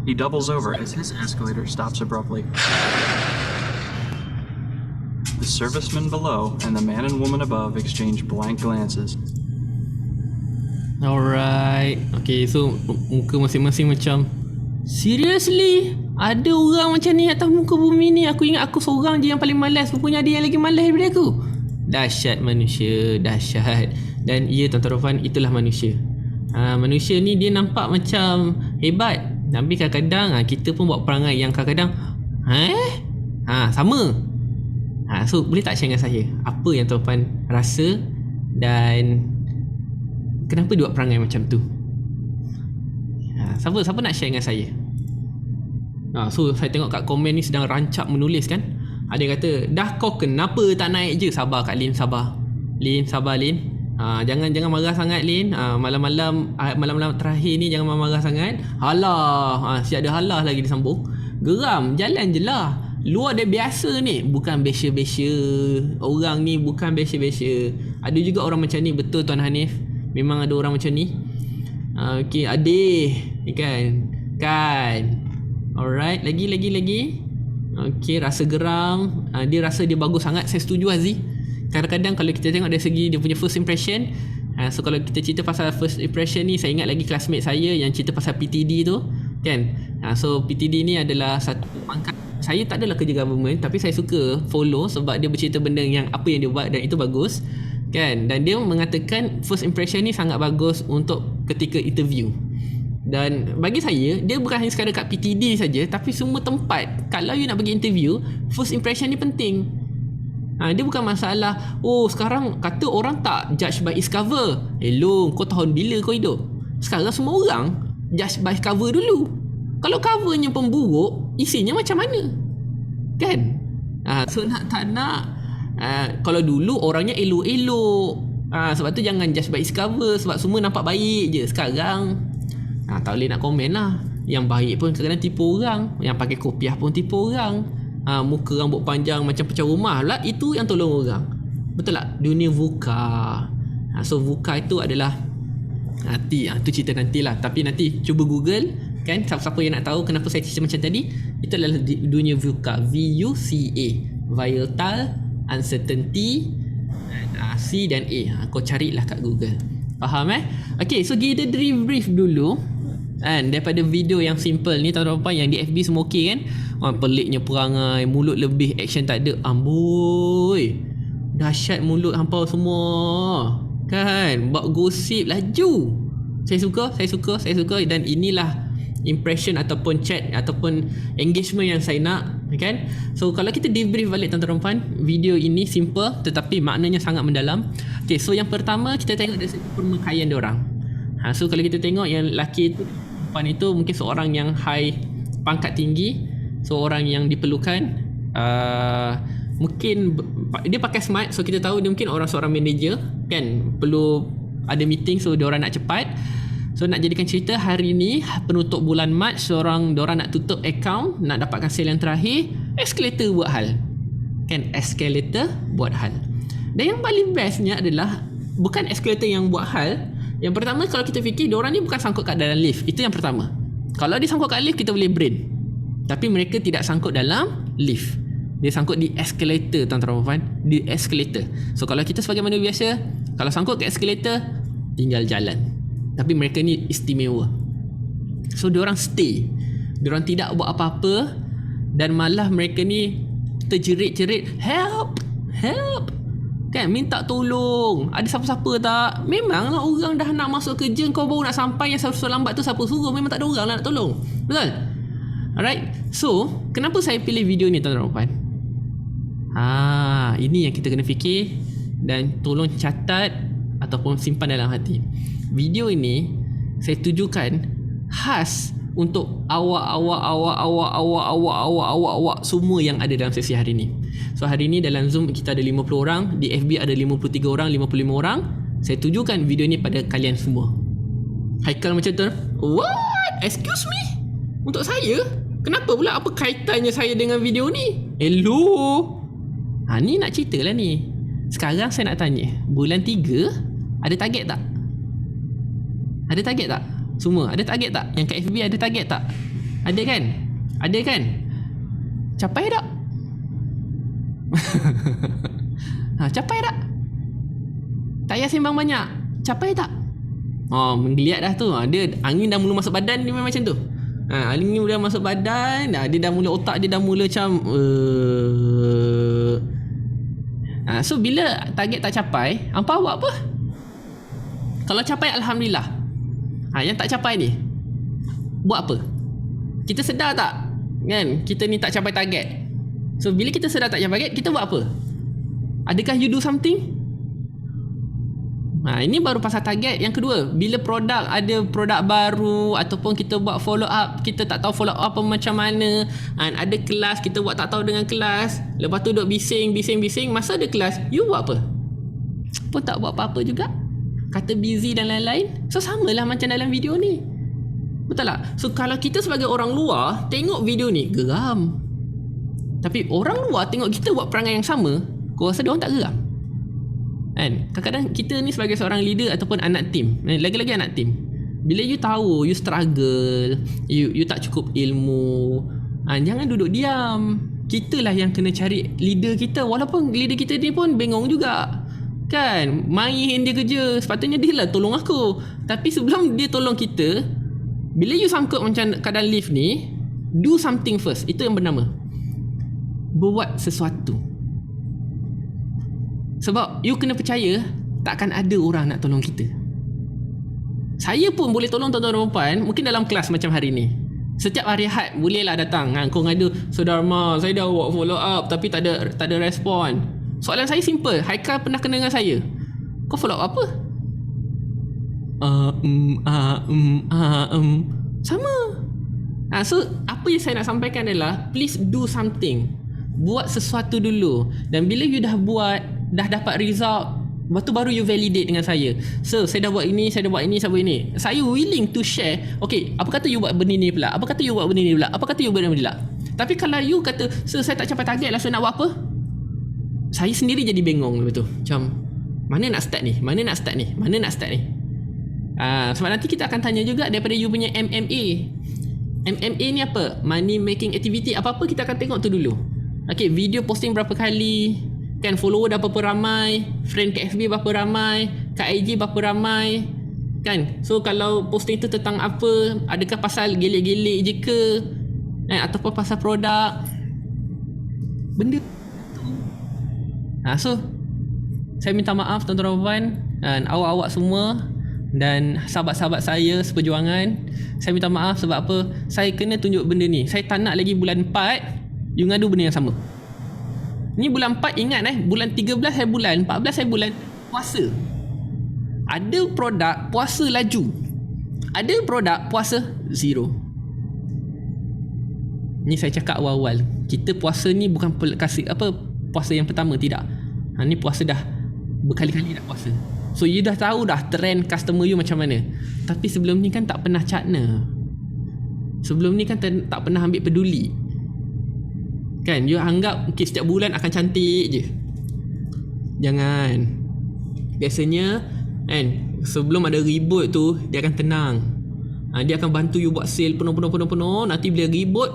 He doubles over as his escalator stops abruptly. The serviceman below and the man and woman above exchange blank glances. Alright. Okay, so muka masing-masing macam, seriously? Ada orang macam ni atas muka bumi ni? Aku ingat aku seorang je yang paling malas. Rupanya ada yang lagi malas daripada aku. Dahsyat manusia, dahsyat. Dan ya, tuan-tuan Rafan, itulah manusia. Manusia ni dia nampak macam hebat, tapi kadang-kadang kita pun buat perangai yang kadang-kadang sama. So boleh tak share dengan saya apa yang tuan-tuan rasa dan kenapa dia buat perangai macam tu? Siapa nak share dengan saya? So saya tengok kat komen ni sedang rancak menulis kan. Ada yang kata, dah kau kenapa tak naik je? Sabar Kak Lin, sabar. Lin, sabar Lin. Jangan marah sangat Lin. Malam-malam terakhir ni jangan marah sangat. Halah, siap ada halah lagi disambung. Geram, jalan je lah. Luar dia biasa ni, bukan biasa-biasa. Orang ni bukan biasa-biasa. Ada juga orang macam ni, betul Tuan Hanif. Memang ada orang macam ni. Okay, adik ni kan. Alright, lagi. Okay, rasa geram. Dia rasa dia bagus sangat. Saya setuju Aziz. Kadang-kadang kalau kita tengok dari segi dia punya first impression, so kalau kita cerita pasal first impression ni, saya ingat lagi classmate saya yang cerita pasal PTD tu kan. So PTD ni adalah satu pangkat. Saya tak adalah kerja government, tapi saya suka follow sebab dia bercerita benda yang apa yang dia buat dan itu bagus kan. Dan dia mengatakan first impression ni sangat bagus untuk ketika interview. Dan bagi saya, dia bukan hanya sekadar kat PTD saja, tapi semua tempat kalau you nak pergi interview, first impression ni penting. Dia bukan masalah, sekarang kata orang tak judge by its cover. Hello, kau tahun bila kau hidup? Sekarang semua orang judge by cover dulu. Kalau covernya pemburuk, isinya macam mana? Kan? So tak nak kalau dulu orangnya elok-elok. Sebab tu jangan judge by its cover, sebab semua nampak baik je. Sekarang tak boleh nak komen lah. Yang baik pun kadang-kadang tipu orang. Yang pakai kopiah pun tipu orang. Muka rambut panjang macam pecah rumah lah, itu yang tolong orang. Betul tak? Dunia VUCA. So VUCA itu adalah itu cerita nantilah. Tapi nanti cuba Google kan, siapa yang nak tahu kenapa saya cerita macam tadi. Itu adalah dunia VUCA. VUCA, Volatile, Uncertainty, C dan A. Kau carilah kat Google. Faham Okay, so kita brief dulu kan, daripada video yang simple ni tuan-tuan yang di FB semua okey kan. Peliknya perangai, mulut lebih, action tak ada. Amboi, dahsyat mulut hampau semua kan. Buat gosip laju. Saya suka. Dan inilah impression ataupun chat ataupun engagement yang saya nak kan. So kalau kita debrief balik tuan-tuan, video ini simple tetapi maknanya sangat mendalam. Okay, so yang pertama kita tengok dari segi permukaian diorang. So kalau kita tengok yang lelaki tu, perempuan itu mungkin seorang yang high pangkat tinggi, seorang yang diperlukan, mungkin dia pakai smart, so kita tahu dia mungkin seorang manager kan, perlu ada meeting, so dia orang nak cepat. So nak jadikan cerita, hari ni penutup bulan Mac, diorang nak tutup account, nak dapatkan sale yang terakhir, escalator buat hal kan, escalator buat hal. Dan yang paling bestnya adalah bukan escalator yang buat hal. Yang pertama, kalau kita fikir diorang ni bukan sangkut kat dalam lift, itu yang pertama. Kalau dia sangkut kat lift, kita boleh brain, tapi mereka tidak sangkut dalam lift, dia sangkut di escalator, tuan-tuan dan puan, di escalator. So kalau kita sebagai manusia biasa, kalau sangkut ke escalator, tinggal jalan. Tapi mereka ni istimewa. So diorang stay, diorang tidak buat apa-apa, dan malah mereka ni terjerit-jerit, help, help kan, minta tolong. Ada siapa-siapa tak? Memanglah orang dah nak masuk kerja, kau baru nak sampai, yang suruh lambat tu siapa suruh? Memang tak ada orang lah nak tolong. Betul? Alright. So kenapa saya pilih video ni, tuan-tuan dan puan? Ini yang kita kena fikir, dan tolong catat ataupun simpan dalam hati. Video ini saya tujukan khas untuk awak semua yang ada dalam sesi hari ni. So hari ni dalam Zoom kita ada 50 orang, di FB ada 53 orang, 55 orang. Saya tujukan video ni pada kalian semua. Haikal macam tu, what? Excuse me? Untuk saya? Kenapa pula? Apa kaitannya saya dengan video ni? Hello? Ni nak cerita lah ni. Sekarang saya nak tanya, bulan 3 ada target tak? Ada target tak? Semua ada target tak? Yang kat FB ada target tak? Ada kan? Ada kan? Capai tak? Capai tak? Tak payah sembang banyak. Capai tak? Menggeliat dah tu. Dia angin dah mula masuk badan dia macam tu. Angin dah masuk badan, dia dah mula, otak dia dah mula macam so bila target tak capai, hampa buat apa? Kalau capai, alhamdulillah. Yang tak capai ni buat apa? Kita sedar tak kan, kita ni tak capai target. So bila kita sedar tak capai target, kita buat apa? Adakah you do something? Ini baru pasal target. Yang kedua, bila ada produk baru ataupun kita buat follow up, kita tak tahu follow up macam mana, ada kelas kita buat tak tahu dengan kelas, lepas tu duk bising, masa ada kelas you buat apa? Pun tak buat apa-apa juga, kata busy dan lain-lain. So samalah macam dalam video ni, betul tak? So kalau kita sebagai orang luar tengok video ni geram, tapi orang luar tengok kita buat perangai yang sama, kau rasa dia orang tak geram kan? Kadang-kadang kita ni sebagai seorang leader ataupun anak tim, lagi-lagi anak tim, bila you tahu you struggle, you tak cukup ilmu, jangan duduk diam. Kitalah yang kena cari leader kita, walaupun leader kita ni pun bengong juga kan, main dia kerja, sepatutnya dia lah tolong aku. Tapi sebelum dia tolong kita, bila you sangkut macam keadaan lift ni, do something first. Itu yang bernama buat sesuatu. Sebab you kena percaya, takkan ada orang nak tolong kita. Saya pun boleh tolong tuan-tuan dan puan, mungkin dalam kelas macam hari ni. Setiap hari Ahad bolehlah datang, kau ngadu, Saudara Ma, saya dah buat follow up tapi tak ada respon. Soalan saya simple, Haikal pernah kena dengan saya, kau follow up apa? Sama. So apa yang saya nak sampaikan adalah, please do something. Buat sesuatu dulu. Dan bila you dah buat, dah dapat result, lepas tu baru you validate dengan saya. So saya dah buat ini, saya dah buat ini, saya buat ini. Saya willing to share. Okay, apa kata you buat benda ni pula? Apa kata you buat benda ni pula? Apa kata you buat benda ni pula? Tapi kalau you kata, so saya tak capai target lah, so nak buat apa? Saya sendiri jadi bengong betul. Macam mana nak start ni? Mana nak start ni? Mana nak start ni? Sebab nanti kita akan tanya juga daripada you punya MMA. MMA ni apa? Money making activity. Apa-apa kita akan tengok tu dulu. Okay, video posting berapa kali, kan, follower dah berapa ramai, friend kat FB berapa ramai, kat IG berapa ramai, kan. So kalau posting tu tentang apa, adakah pasal gelik-gelik je ke, ataupun pasal produk, benda tu. So saya minta maaf tuan-tuan dan puan, dan awak-awak semua dan sahabat-sahabat saya seperjuangan. Saya minta maaf sebab apa, saya kena tunjuk benda ni. Saya tak nak lagi bulan 4 you ngadu benda yang sama. Ni bulan 4, ingat bulan 13 saya bulan, 14 saya bulan puasa. Ada produk puasa laju, ada produk puasa zero. Ni saya cakap awal-awal. Kita puasa ni bukan puasa yang pertama, tidak. Ni puasa dah berkali-kali dah puasa. So you dah tahu dah trend customer you macam mana. Tapi sebelum ni kan tak pernah cakna. Sebelum ni kan tak pernah ambil peduli. Kan you anggap mungkin setiap bulan akan cantik je. Jangan. Biasanya kan sebelum ada ribut tu dia akan tenang. Dia akan bantu you buat sale penuh. Nanti bila ribut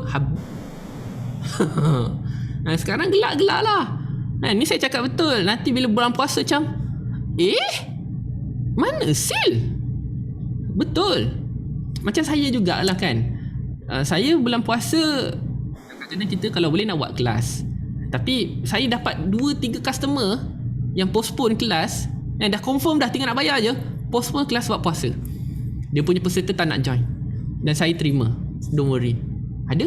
sekarang gelak-gelak lah. Ni saya cakap betul. Nanti bila bulan puasa macam mana sale? Betul. Macam saya jugalah kan. Saya bulan puasa kadang-kadang kita kalau boleh nak buat kelas. Tapi saya dapat 2-3 customer yang postpone kelas, yang dah confirm dah tinggal nak bayar je, postpone kelas sebab puasa. Dia punya peserta tak nak join. Dan saya terima. Don't worry. Ada.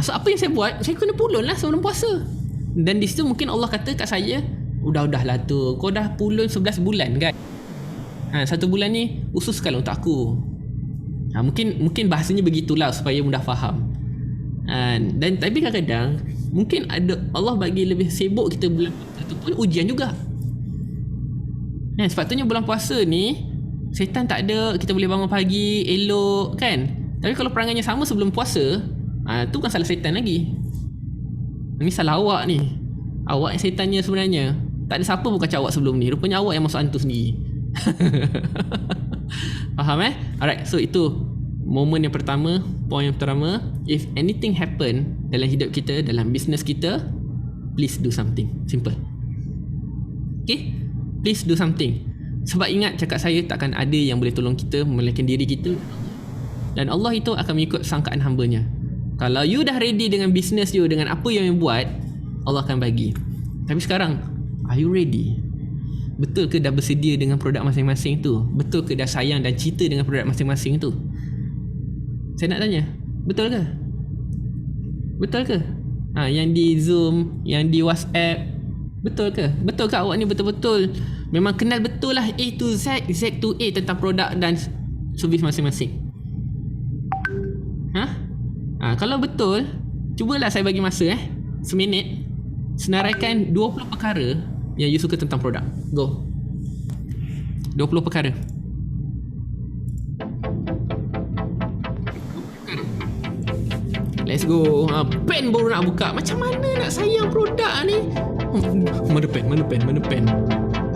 So apa yang saya buat? Saya kena pulun lah sebelum puasa. Dan di situ mungkin Allah kata kat saya, udahlah tu, kau dah pulun 11 bulan kan. 1 bulan ni ususkan untuk aku. Mungkin bahasanya begitulah supaya mudah faham. Dan tapi kadang-kadang mungkin ada Allah bagi lebih sibuk kita bulan puasa tu pun ujian juga. Sepatutnya bulan puasa ni setan tak ada, kita boleh bangun pagi elok kan. Tapi kalau perangannya sama sebelum puasa, tu bukan salah setan lagi. Ni salah awak ni. Awak yang setannya sebenarnya. Tak ada siapa pun kacau awak sebelum ni. Rupanya awak yang masuk hantu sendiri. Faham Alright, so itu momen yang pertama, point yang pertama. If anything happen dalam hidup kita, dalam business kita, please do something. Simple. Okay, please do something. Sebab ingat cakap saya, takkan ada yang boleh tolong kita melainkan diri kita. Dan Allah itu akan mengikut sangkaan hambanya. Kalau you dah ready dengan business you, dengan apa yang you buat, Allah akan bagi. Tapi sekarang, are you ready? Betul ke dah bersedia dengan produk masing-masing tu? Betul ke dah sayang dan cinta dengan produk masing-masing tu? Saya nak tanya, betul ke? Betul ke? Yang di Zoom, yang di WhatsApp, betul ke? Betul ke awak ni betul-betul memang kenal betul lah A to Z, Z to A tentang produk dan servis masing-masing? Kalau betul, cubalah saya bagi masa seminit, senaraikan 20 perkara yang you suka tentang produk. Go. 20 perkara. Let's go. Pen baru nak buka. Macam mana nak sayang produk ni? Mana pen?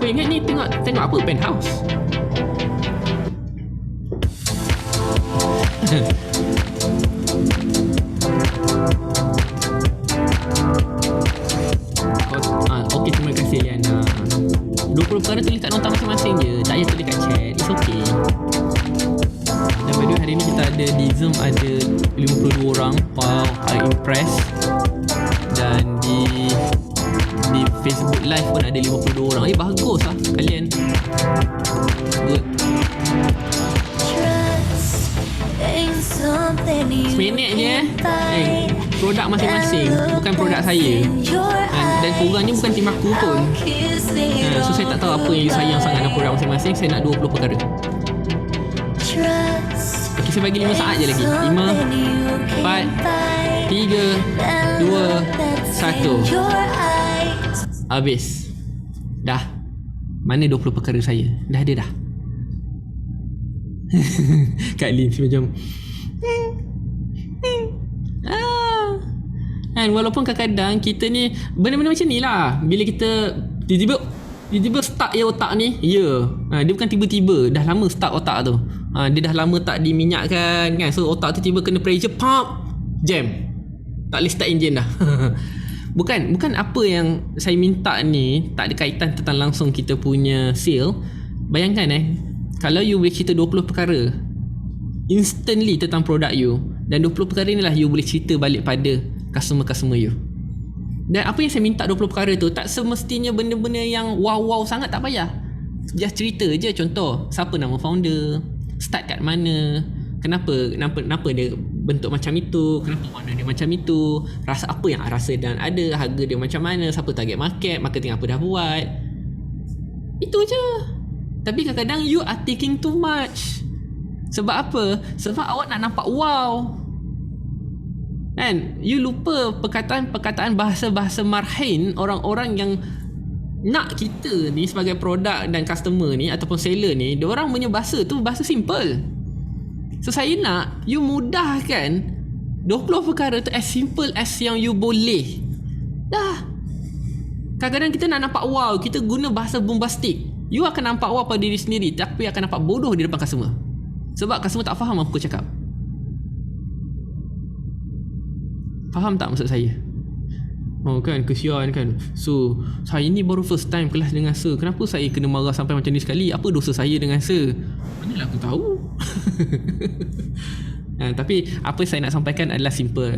Kau ingat ni tengok apa? Penthouse. Okay, terima kasih Liana. 20 perkara tulis kat nota masing-masing je. Tak payah tulis kat chat. It's okay. Dan by the way, hari ni kita ada di Zoom ada 52 orang. Wow, I'm impressed. Dan di Facebook Live pun ada 52 orang. Bagus lah kalian. Good. Seminit je produk masing-masing, bukan produk saya. Dan korang ni bukan tim aku pun. So saya tak tahu apa yang sayang sangat dengan produk masing-masing. Saya nak 20 perkara. Okay, saya bagi 5 saat je lagi. 5 4 3 2 1. Habis. Dah. Mana 20 perkara saya? Dah ada dah. Kak Lin macam kan, walaupun kadang-kadang kita ni benda-benda macam ni lah. Bila kita tiba-tiba start otak ni, dia bukan tiba-tiba, dah lama start otak tu. Dia dah lama tak diminyakkan kan. So otak tu tiba kena pressure pump, jam. Tak boleh start engine dah. Bukan apa yang saya minta ni tak ada kaitan tentang langsung kita punya sale. Bayangkan kalau you boleh cerita 20 perkara instantly tentang produk you, dan 20 perkara ni lah you boleh cerita balik pada customer you. Dan apa yang saya minta 20 perkara tu tak semestinya benda-benda yang wow sangat, tak payah. Just cerita je. Contoh, siapa nama founder, start kat mana, kenapa dia bentuk macam itu, kenapa warna dia macam itu, rasa apa yang rasa dan ada, harga dia macam mana, siapa target market, marketing apa dah buat. Itu je. Tapi kadang-kadang you are taking too much. Sebab apa? Sebab awak nak nampak wow. Kan? You lupa perkataan-perkataan bahasa-bahasa marhain orang-orang yang nak kita ni sebagai produk dan customer ni ataupun seller ni, diorang punya bahasa tu bahasa simple. So saya nak you mudahkan 20 perkara tu as simple as yang you boleh. Dah. Kadang-kadang kita nak nampak wow, kita guna bahasa bombastik. You akan nampak wow pada diri sendiri, tapi akan nampak bodoh di depan customer. Sebab customer tak faham apa aku cakap. Faham tak maksud saya? Oh kan, kesian kan. So, saya ni baru first time kelas dengan Sir. Kenapa saya kena marah sampai macam ni sekali? Apa dosa saya dengan Sir? Manalah aku tahu. Tapi apa saya nak sampaikan adalah simple.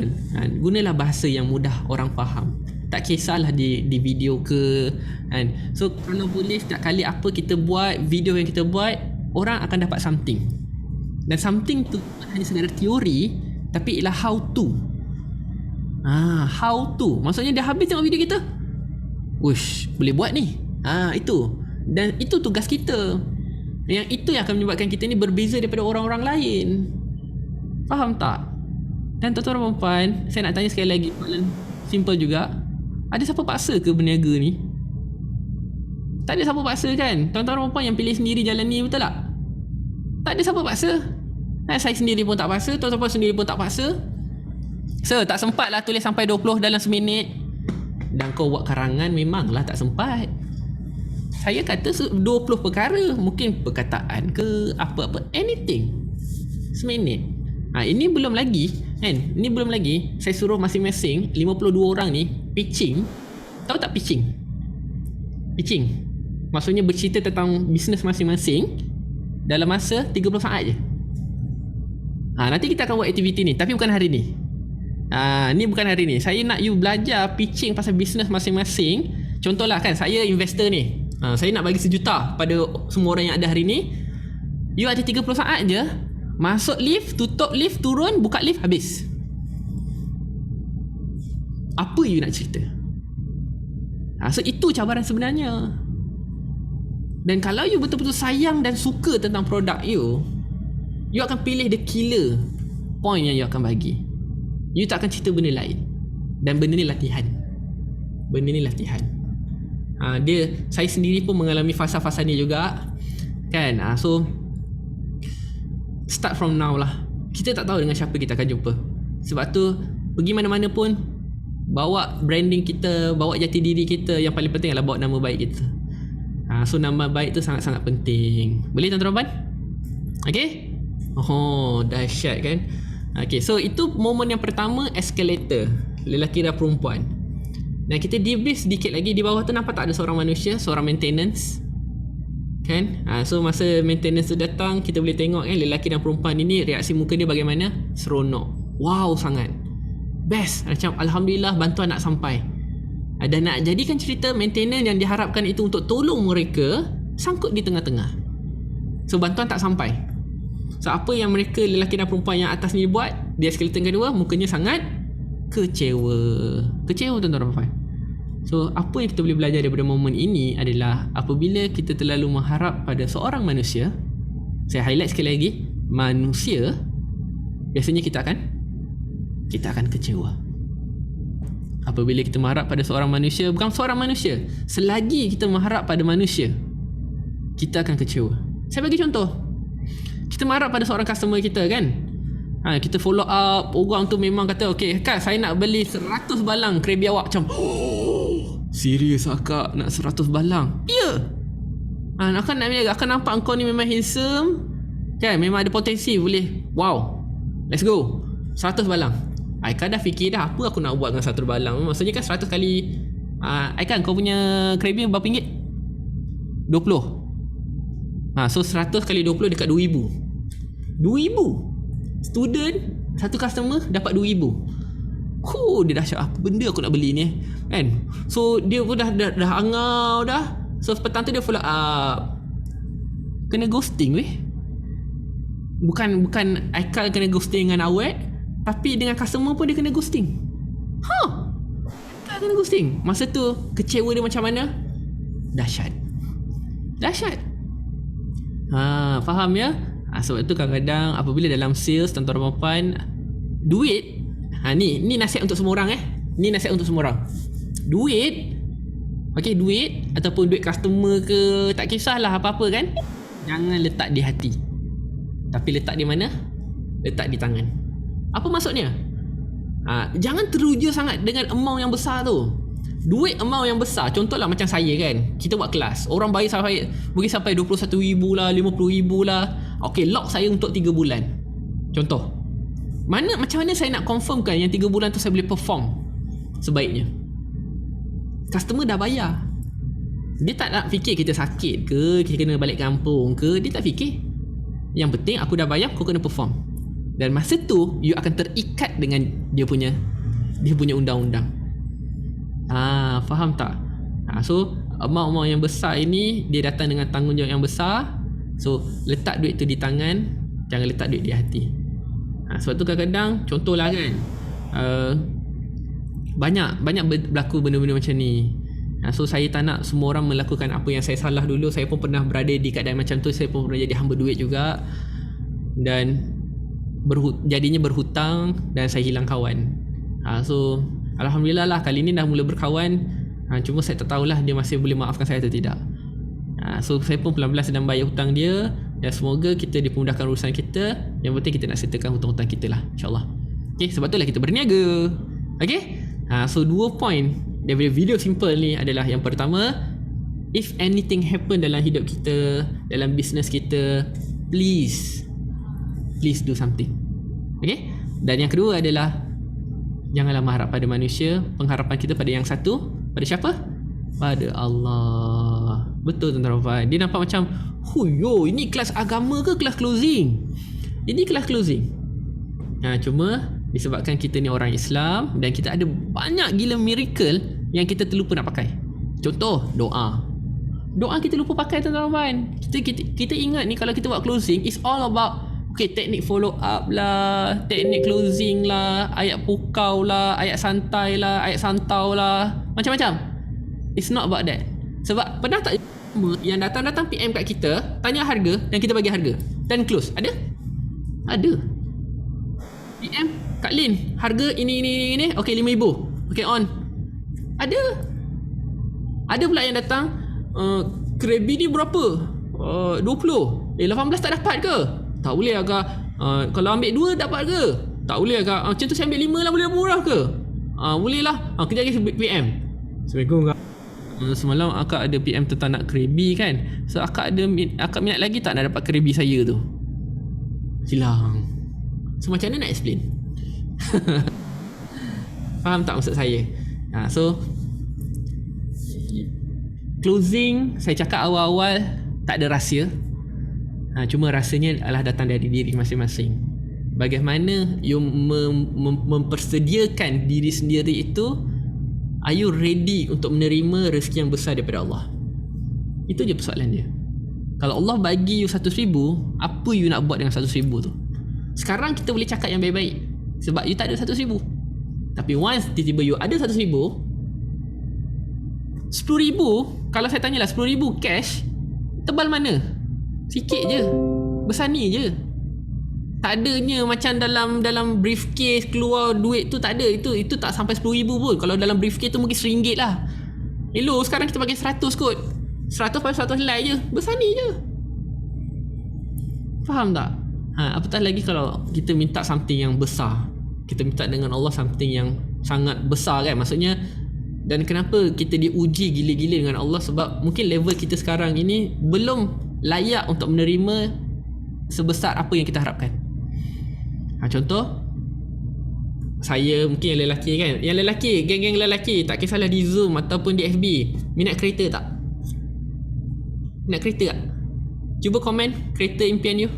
Gunalah bahasa yang mudah orang faham. Tak kisahlah di video ke kan. So kalau boleh setiap kali apa kita buat, video yang kita buat, orang akan dapat something. Dan something tu bukan hanya sekadar teori, tapi ialah how to. How to. Maksudnya dia habis tengok video kita, Ush, boleh buat ni. Itu. Dan itu tugas kita. Yang itu yang akan menyebabkan kita ni berbeza daripada orang-orang lain. Faham tak? Dan tuan-tuan dan puan, saya nak tanya sekali lagi, soalan simple juga. Ada siapa paksa ke berniaga ni? Tak ada siapa paksa kan? Tuan-tuan dan puan yang pilih sendiri jalan ni, betul tak? Tak ada siapa paksa. Saya sendiri pun tak paksa, tuan-tuan sendiri pun tak paksa. Sir, tak sempat lah tulis sampai 20 dalam seminit. Dan kau buat karangan memanglah tak sempat. Saya kata 20 perkara. Mungkin perkataan ke apa-apa, anything. Seminit. Ini belum lagi kan? Ini belum lagi saya suruh masing-masing 52 orang ni pitching. Tahu tak pitching? Pitching maksudnya bercerita tentang bisnes masing-masing dalam masa 30 saat je. Nanti kita akan buat aktiviti ni, tapi bukan hari ni. Ni bukan hari ni. Saya nak you belajar pitching pasal bisnes masing-masing. Contohlah kan, saya investor ni. Saya nak bagi 1 juta pada semua orang yang ada hari ni. You ada 30 saat je. Masuk lift, tutup lift, turun, buka lift, habis. Apa you nak cerita? So itu cabaran sebenarnya. Dan kalau you betul-betul sayang dan suka tentang produk you akan pilih the killer point yang you akan bagi. You tak akan cerita benda lain. Dan benda ni latihan. Saya sendiri pun mengalami fasa-fasa ni juga kan. So start from now lah. Kita tak tahu dengan siapa kita akan jumpa. Sebab tu pergi mana-mana pun, bawa branding kita, bawa jati diri kita. Yang paling penting adalah bawa nama baik kita. So nama baik tu sangat-sangat penting. Boleh tuan-tuan? Okay? Oh, dahsyat kan? Okay, so itu momen yang pertama, escalator, lelaki dan perempuan. Dan kita debrief sedikit lagi. Di bawah tu nampak tak ada seorang manusia, seorang maintenance kan? So masa maintenance tu datang, kita boleh tengok kan, lelaki dan perempuan ini reaksi muka dia bagaimana? Seronok, wow sangat, best, macam Alhamdulillah bantuan nak sampai. Dan nak jadikan cerita, maintenance yang diharapkan itu untuk tolong mereka sangkut di tengah-tengah. So bantuan tak sampai. So apa yang mereka, lelaki dan perempuan yang atas ni buat, di escalator kedua, mukanya sangat kecewa tuan-tuan dan puan. So apa yang kita boleh belajar daripada momen ini adalah, apabila kita terlalu mengharap pada seorang manusia, saya highlight sekali lagi, manusia, biasanya kita akan kecewa. Apabila kita mengharap pada seorang manusia, bukan seorang manusia, selagi kita mengharap pada manusia, kita akan kecewa. Saya bagi contoh. Kita mengharap pada seorang customer kita kan, kita follow up, orang tu memang kata, okay Kak, saya nak beli 100 balang Krabi awak. Macam, serius Kak, nak 100 balang? Ya. Akan nampak engkau ni memang handsome kan, memang ada potensi, boleh, wow, let's go, 100 balang. Aika dah fikir dah, apa aku nak buat dengan 100 balang. Maksudnya kan 100 kali, Aika kau punya Krabi berapa ringgit? 20. So 100 kali 20 dekat 2,000. 2,000 student, satu customer dapat 2,000. Dia dah cakap, apa benda aku nak beli ni kan. So dia pun dah angau dah. So petang tu dia follow up, kena ghosting weh. Bukan Aikal kena ghosting dengan awet, tapi dengan customer pun dia kena ghosting. Aikal kena ghosting. Masa tu kecewa dia macam mana? Dahsyat. Faham ya? Sebab tu kadang-kadang apabila dalam sales, tuan-tuan dan puan, duit Ni nasihat untuk semua orang Ni nasihat untuk semua orang. Duit ataupun duit customer ke, tak kisahlah apa-apa kan, jangan letak di hati. Tapi letak di mana? Letak di tangan. Apa maksudnya? Jangan teruja sangat dengan amount yang besar tu. Duit amount yang besar, contohlah macam saya kan, kita buat kelas, orang bayar sampai 21,000 lah, 50,000 lah. Okay, lock saya untuk 3 bulan. Contoh. Macam mana saya nak confirmkan yang 3 bulan tu saya boleh perform sebaiknya? Customer dah bayar. Dia tak nak fikir kita sakit ke, kita kena balik kampung ke, dia tak fikir. Yang penting aku dah bayar, kau kena perform. Dan masa tu you akan terikat dengan dia punya undang-undang. Faham tak? So amount yang besar ini dia datang dengan tanggungjawab yang besar. So letak duit tu di tangan, jangan letak duit di hati. Sebab tu kadang-kadang contohlah kan, banyak berlaku benda-benda macam ni. So saya tak nak semua orang melakukan apa yang saya salah dulu. Saya pun pernah berada di keadaan macam tu. Saya pun pernah jadi hamba duit juga, dan jadinya berhutang dan saya hilang kawan. So alhamdulillah lah kali ni dah mula berkawan. Cuma saya tak tahulah dia masih boleh maafkan saya atau tidak. So saya pun pelan-pelan sedang bayar hutang dia, dan semoga kita dipermudahkan urusan kita. Yang penting kita nak settlekan hutang-hutang kita lah, insyaAllah. Okay, sebab tu lah kita berniaga. Okay, so 2 point daripada video simple ni adalah, yang pertama, if anything happen dalam hidup kita, dalam business kita, please do something. Okay, dan yang kedua adalah janganlah mengharap pada manusia. Pengharapan kita pada yang satu. Pada siapa? Pada Allah. Betul tuan-tuan Rafai. Dia nampak macam, ini kelas agama ke kelas closing? Ini kelas closing. Cuma disebabkan kita ni orang Islam dan kita ada banyak gila miracle yang kita terlupa nak pakai. Contoh, doa kita lupa pakai tuan-tuan Rafai. Kita ingat ni kalau kita buat closing, it's all about teknik follow up lah, teknik closing lah, ayat pukau lah, ayat santai lah, ayat santau lah, macam-macam. It's not about that. Sebab pernah tak yang datang PM kat kita, tanya harga dan kita bagi harga dan close? Ada? PM Kak Lin, harga ini okey 5,000, okey on. Ada pula yang datang, Krabi ni berapa? 20. 18 tak dapat ke? Tak boleh agak. Kalau ambil 2 dapat ke? Tak boleh agak. Macam tu saya ambil 5 lah, boleh murah ke? Boleh lah. Kejap lagi PM. Assalamualaikum Kak. Semalam akak ada PM tentang nak Krabi kan. So akak minat lagi tak nak dapat Krabi saya tu? Hilang. So macam mana nak explain? Faham tak maksud saya? So closing, saya cakap awal-awal tak ada rahsia. Cuma rasanya adalah datang dari diri masing-masing. Bagaimana you mempersediakan diri sendiri itu. Are you ready untuk menerima rezeki yang besar daripada Allah? Itu je persoalan dia. Kalau Allah bagi you 100,000, apa you nak buat dengan 100,000 tu? Sekarang kita boleh cakap yang baik-baik sebab you tak ada 100,000. Tapi once tiba-tiba you ada 100,000, 10,000, kalau saya tanyalah 10,000 cash, tebal mana? Sikit je, besar ni je. Tak adanya macam dalam briefcase keluar duit tu, tak ada. Itu tak sampai 10,000 pun. Kalau dalam briefcase tu mungkin RM1 lah. Hello, sekarang kita bagi 100 kot. 100 pada 100 helai je. Besar ni je. Faham tak? Apatah lagi kalau kita minta something yang besar. Kita minta dengan Allah something yang sangat besar kan. Maksudnya, dan kenapa kita diuji gila-gila dengan Allah? Sebab mungkin level kita sekarang ini belum layak untuk menerima sebesar apa yang kita harapkan. Contoh, saya mungkin yang lelaki kan, geng-geng lelaki, tak kisahlah di Zoom ataupun di FB, minat kereta tak? Minat kereta tak? Cuba komen kereta impian you.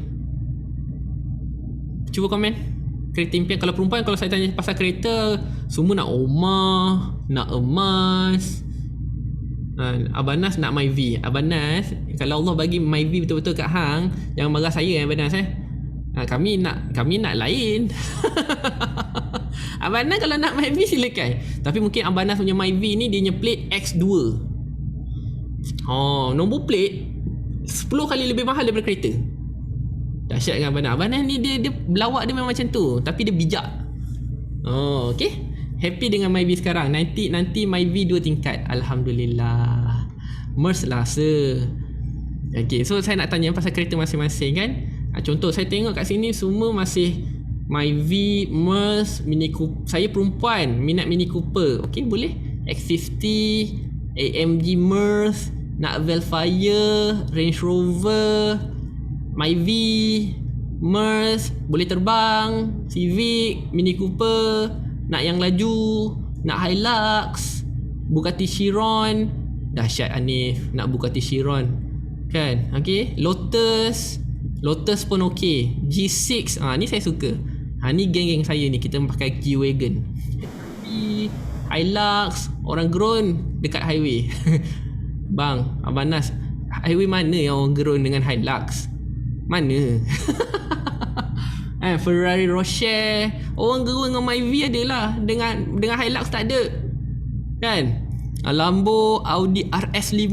Cuba komen kereta impian. Kalau perempuan, kalau saya tanya pasal kereta, semua nak rumah, nak emas. Abanas nak Myvi. Abanas, kalau Allah bagi Myvi betul-betul kat hang, jangan marah saya Abanas Kami nak lain. Abanas kalau nak Myvi silakan. Tapi mungkin Abanas punya Myvi ni dia punya plate X2. Nombor plate 10 kali lebih mahal daripada kereta. Dahsyat kan Abanas. Abanas ni dia belawak dia memang macam tu, tapi dia bijak. Oh, okay. Happy dengan Myvi sekarang. Nanti Myvi 2 tingkat. Alhamdulillah. MERS lah Okay, so saya nak tanya pasal kereta masing-masing kan. Contoh saya tengok kat sini semua masih Myvi, MERS, Mini Cooper. Saya perempuan, minat Mini Cooper. Okay, boleh. X50, AMG MERS, nak Velfire, Range Rover, Myvi, MERS, boleh terbang, Civic, Mini Cooper, nak yang laju, nak Hilux, Bugatti Chiron. Dahsyat Hanif, nak Bugatti Chiron kan. Okay, Lotus pun okey. G6, ni saya suka. Ni geng-geng saya ni, kita pakai G-Wagon. Hilux, orang gerun dekat highway. Bang, Abang Nas, highway mana yang orang gerun dengan Hilux? Mana? Ferrari Rocher, orang gerun dengan Myvi adalah, dengan Hilux tak ada kan. Lambo, Audi RS5,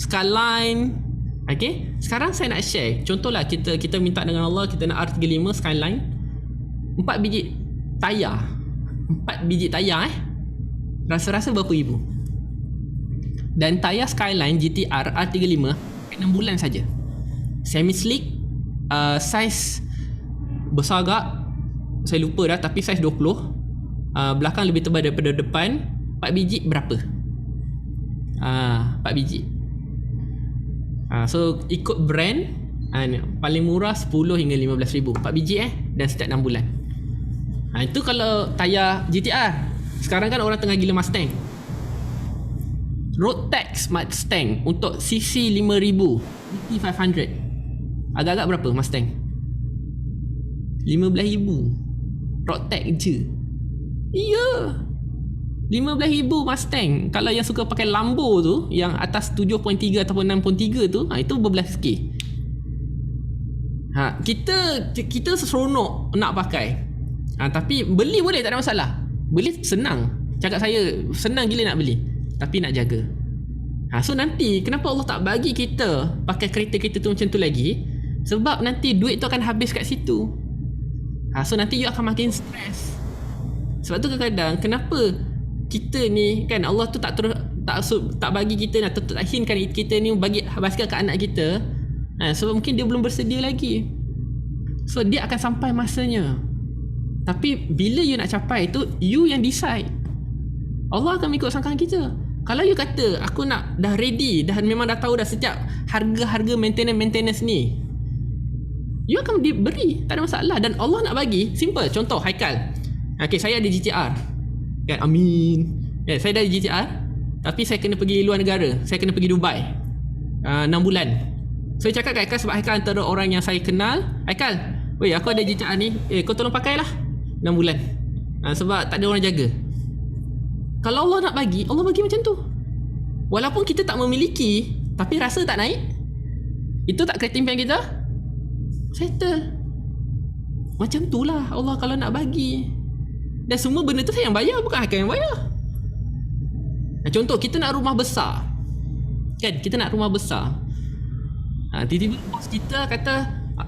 Skyline. Okay, sekarang saya nak share. Contohlah kita minta dengan Allah, kita nak R35 Skyline, 4 biji tayar. 4 biji tayar rasa-rasa berapa ribu? Dan tayar Skyline GTR R35 6 bulan saja. Semi slick, size besar agak, saya lupa dah, tapi size 20. Belakang lebih tebal daripada depan. 4 biji berapa? 4 biji. So ikut brand, paling murah 10 hingga 15 ribu 4 biji dan setiap 6 bulan. Itu kalau tayar GTR. Sekarang kan orang tengah gila Mustang. Road tax Mustang untuk CC 5000, GT500, agak-agak berapa Mustang? 15,000 road tax je. Iya, 15,000 Mustang. Kalau yang suka pakai Lambo tu, yang atas 7.3 ataupun 6.3 tu, itu berbelas-K. Kita seronok nak pakai. Tapi beli boleh, tak ada masalah. Beli senang. Cakap saya, senang gila nak beli. Tapi nak jaga. So nanti, kenapa Allah tak bagi kita pakai kereta-kereta tu macam tu lagi? Sebab nanti duit tu akan habis kat situ. So nanti you akan makin stres. Sebab tu kadang-kadang, kenapa kita ni kan, Allah tu tak bagi kita, tak hinkan kita ni bagi basikal ke anak kita, sebab mungkin dia belum bersedia lagi. So dia akan sampai masanya. Tapi bila you nak capai tu, you yang decide. Allah akan ikut sangkaan kita. Kalau you kata aku nak dah ready, dah memang dah tahu dah setiap harga maintenance ni, you akan diberi, tak ada masalah. Dan Allah nak bagi simple. Contoh Haikal, okay, saya ada GTR kan, amin. Saya dah ada GTR, tapi saya kena pergi luar negara. Saya kena pergi Dubai 6 bulan. So saya cakap kat Haikal, sebab Haikal antara orang yang saya kenal. Haikal, weh, aku ada GTR ni, kau tolong pakailah 6 bulan. Sebab tak ada orang jaga. Kalau Allah nak bagi, Allah bagi macam tu. Walaupun kita tak memiliki, tapi rasa tak naik, itu tak kereta impian kita, settle. Macam tu lah Allah kalau nak bagi. Dan semua benda tu saya yang bayar, bukan Haikal yang bayar. Contoh kita nak rumah besar kan, kita nak rumah besar. Tiba-tiba bos kita kata,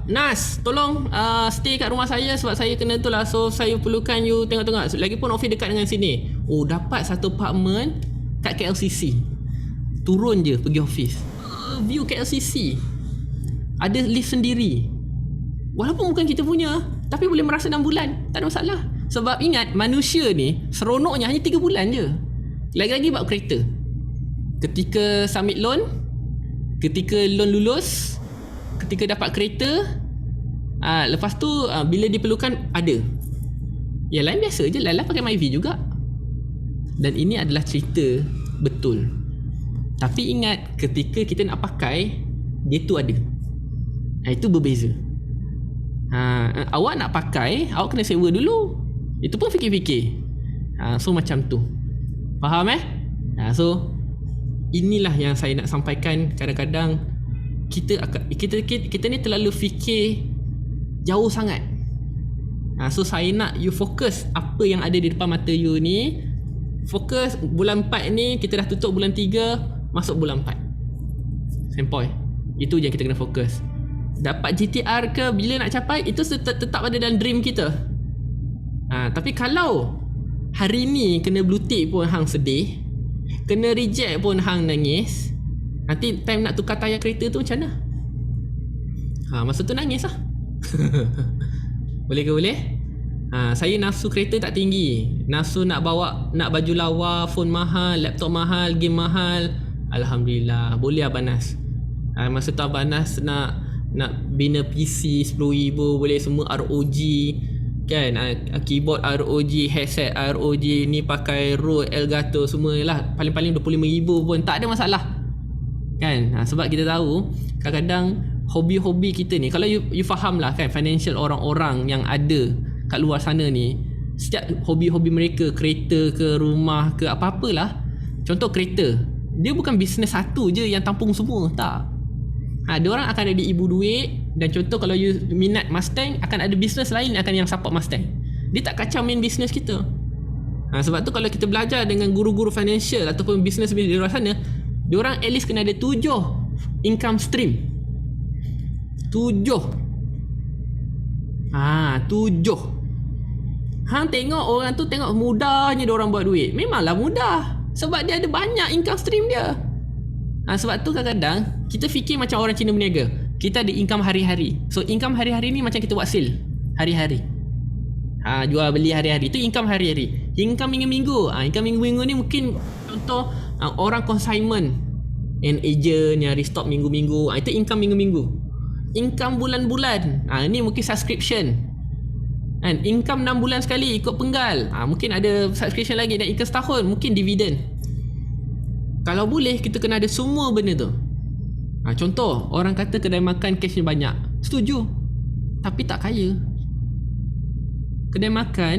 Nas, tolong stay kat rumah saya sebab saya kena tu lah. So saya perlukan you tengok-tengok. Lagipun office dekat dengan sini. Dapat satu apartment kat KLCC. Turun je pergi office, view KLCC, ada lift sendiri. Walaupun bukan kita punya, tapi boleh merasa 6 bulan, tak ada masalah. Sebab ingat, manusia ni seronoknya hanya 3 bulan je. Lagi-lagi buat kereta. Ketika submit loan, ketika loan lulus, ketika dapat kereta, lepas tu bila diperlukan ada. Yang lain biasa je, Lala pakai Myvi juga. Dan ini adalah cerita betul. Tapi ingat, ketika kita nak pakai, dia tu ada. Itu berbeza. Awak nak pakai, awak kena sewa dulu. Itu pun fikir-fikir. So macam tu. Faham so inilah yang saya nak sampaikan. Kadang-kadang kita ni terlalu fikir jauh sangat. So saya nak you fokus apa yang ada di depan mata you ni. Fokus bulan 4 ni, kita dah tutup bulan 3, masuk bulan 4. Sempoi. Itu je kita kena fokus. Dapat GTR ke, bila nak capai, itu tetap ada dalam dream kita. Tapi kalau hari ni kena blue tick pun hang sedih, kena reject pun hang nangis, nanti time nak tukar tayar kereta tu macam mana? Masa tu nangis lah. Boleh ke boleh? Saya nafsu kereta tak tinggi, nafsu nak bawa, nak baju lawa, phone mahal, laptop mahal, game mahal. Alhamdulillah, boleh Abang Nas. Masa tu Abang Nas nak bina PC 10,000, boleh semua ROG kan, keyboard ROG, headset ROG, ni pakai Rode Elgato semua lah, paling-paling 25,000 pun tak ada masalah kan. Sebab kita tahu kadang-kadang hobi-hobi kita ni, kalau you faham lah kan, financial orang-orang yang ada kat luar sana ni, setiap hobi-hobi mereka, kereta ke, rumah ke, apa-apalah. Contoh kereta, dia bukan bisnes satu je yang tampung semua, tak. Diorang akan ada ibu duit, dan contoh kalau you minat Mustang, akan ada bisnes lain akan yang support Mustang. Dia tak kacau main bisnes kita. Sebab tu kalau kita belajar dengan guru-guru financial ataupun bisnes di luar sana, diorang at least kena ada 7 income stream. 7. Hang tengok orang tu, tengok mudahnya diorang buat duit. Memanglah mudah, sebab dia ada banyak income stream dia. Sebab tu kadang-kadang kita fikir macam orang Cina berniaga. Kita ada income hari-hari. So income hari-hari ni macam kita buat sale hari-hari. Jual beli hari-hari. Itu income hari-hari. Income minggu-minggu. Income minggu-minggu ni mungkin contoh orang consignment and agent yang restock minggu-minggu. Itu income minggu-minggu. Income bulan-bulan, ni mungkin subscription. And income 6 bulan sekali ikut penggal. Mungkin ada subscription lagi, dan income setahun mungkin dividend. Kalau boleh kita kena ada semua benda tu. Contoh orang kata kedai makan cashnya banyak, setuju, tapi tak kaya. Kedai makan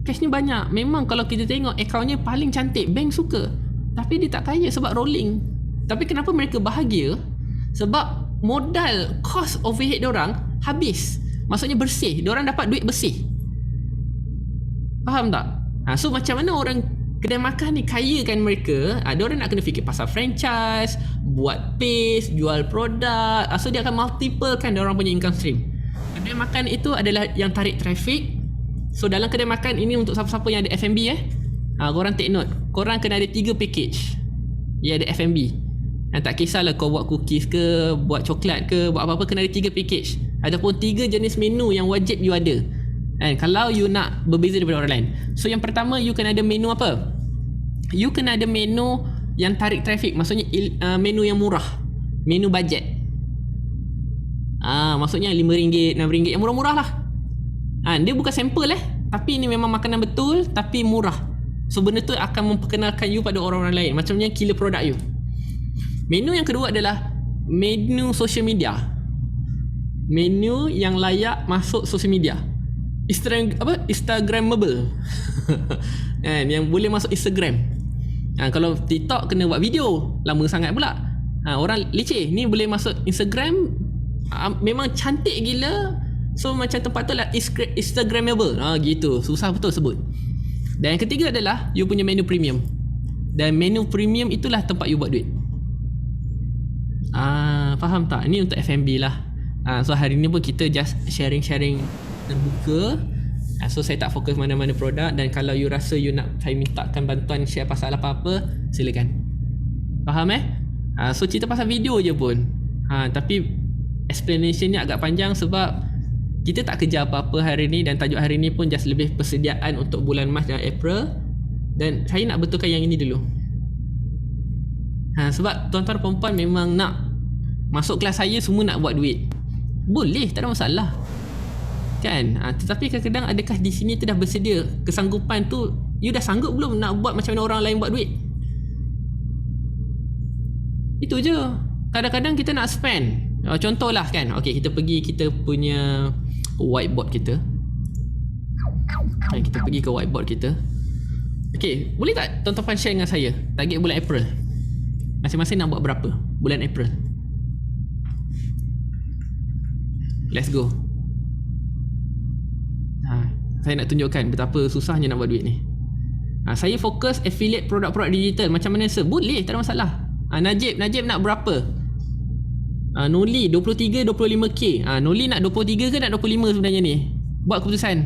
cashnya banyak, memang kalau kita tengok akaunnya paling cantik, bank suka, tapi dia tak kaya sebab rolling. Tapi kenapa mereka bahagia? Sebab modal cost overhead diorang habis. Maksudnya bersih, diorang dapat duit bersih. Faham tak? So macam mana orang kedai makan ni kayakan mereka? Diorang nak kena fikir pasal franchise, buat paste, jual produk. So dia akan multiple kan diorang punya income stream. Kedai makan itu adalah yang tarik traffic. So dalam kedai makan ini, untuk siapa-siapa yang ada F&B korang take note, korang kena ada 3 package. Ya, ada F&B. Tak kisahlah kau buat cookies ke, buat coklat ke, buat apa-apa, kena ada 3 package ataupun 3 jenis menu yang wajib you ada. Kalau you nak berbeza daripada orang lain. So yang pertama, you kena ada menu apa? You kena ada menu yang tarik traffic. Maksudnya menu yang murah, menu budget. Maksudnya RM5, RM6, yang murah-murah lah. Dia bukan sampel tapi ini memang makanan betul tapi murah. So benda tu akan memperkenalkan you pada orang-orang lain, macamnya killer produk you. Menu yang kedua adalah menu social media. Menu yang layak masuk social media. Instagramable. Yang boleh masuk Instagram. Kalau TikTok kena buat video, lama sangat pula. Orang leceh, ni boleh masuk Instagram. Memang cantik gila. So macam tempat tu lah Instagramable. Gitu, susah betul sebut. Dan yang ketiga adalah you punya menu premium. Dan menu premium itulah tempat you buat duit. Faham tak? Ini untuk F&B lah. So hari ni pun kita just sharing-sharing terbuka. So saya tak fokus mana-mana produk. Dan kalau you rasa you nak saya mintakan bantuan share pasal apa-apa, silakan. Faham So cerita pasal video je pun. Tapi explanation ni agak panjang sebab kita tak kerja apa-apa hari ni. Dan tajuk hari ni pun just lebih persediaan untuk bulan Mac dan April. Dan saya nak betulkan yang ini dulu. Sebab tuan-tuan perempuan memang nak masuk kelas saya, semua nak buat duit. Boleh, tak ada masalah kan. Tetapi kadang-kadang adakah di sini tu dah bersedia kesanggupan tu? You dah sanggup belum nak buat macam mana orang lain buat duit? Itu je. Kadang-kadang kita nak spend. Contohlah kan, okay, kita pergi kita punya whiteboard kita. Kita pergi ke whiteboard kita. Okay, boleh tak tuan-tuan share dengan saya target bulan April? Masing-masing nak buat berapa bulan April? Let's go. Saya nak tunjukkan betapa susahnya nak buat duit ni. Saya fokus affiliate produk-produk digital. Macam mana sir? Boleh, tak ada masalah. Najib nak berapa? Noli 23, 25k. Noli nak 23 ke nak 25 sebenarnya ni? Buat keputusan.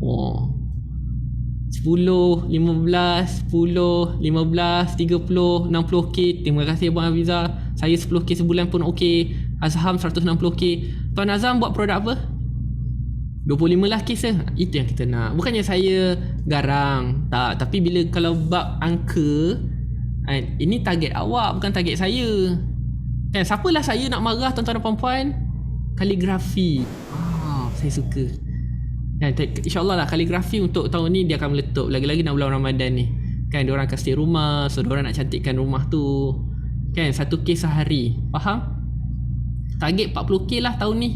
Oh. 10, 15, 10, 15, 30, 60k. Terima kasih Abang Hafiza. Saya 10k sebulan pun okey. Azham 160k. Tuan Azam buat produk apa? 25 lah kes je. Itu yang kita nak. Bukannya saya garang. Tak. Tapi bila kalau bab angka, ini target awak bukan target saya. Kan siapalah saya nak marah tuan-tuan dan puan-puan? Kaligrafi. Saya suka. Kan, InsyaAllah lah kaligrafi untuk tahun ni dia akan meletup. Lagi-lagi nak bulan Ramadan ni. Kan diorang akan stay rumah. So diorang nak cantikkan rumah tu. Kan 1k sehari. Faham? Target 40k lah tahun ni.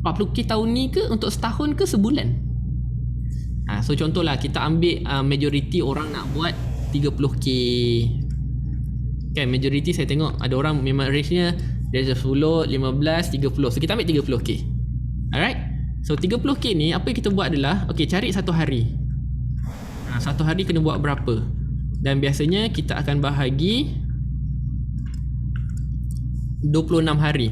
40k tahun ni ke untuk setahun ke sebulan? So contohlah kita ambil majoriti orang nak buat 30k. Kan majoriti saya tengok ada orang memang range-nya dari 10, 15, 30. So kita ambil 30k. Alright? So 30k ni apa yang kita buat adalah cari satu hari. Satu hari kena buat berapa? Dan biasanya kita akan bahagi 26 hari.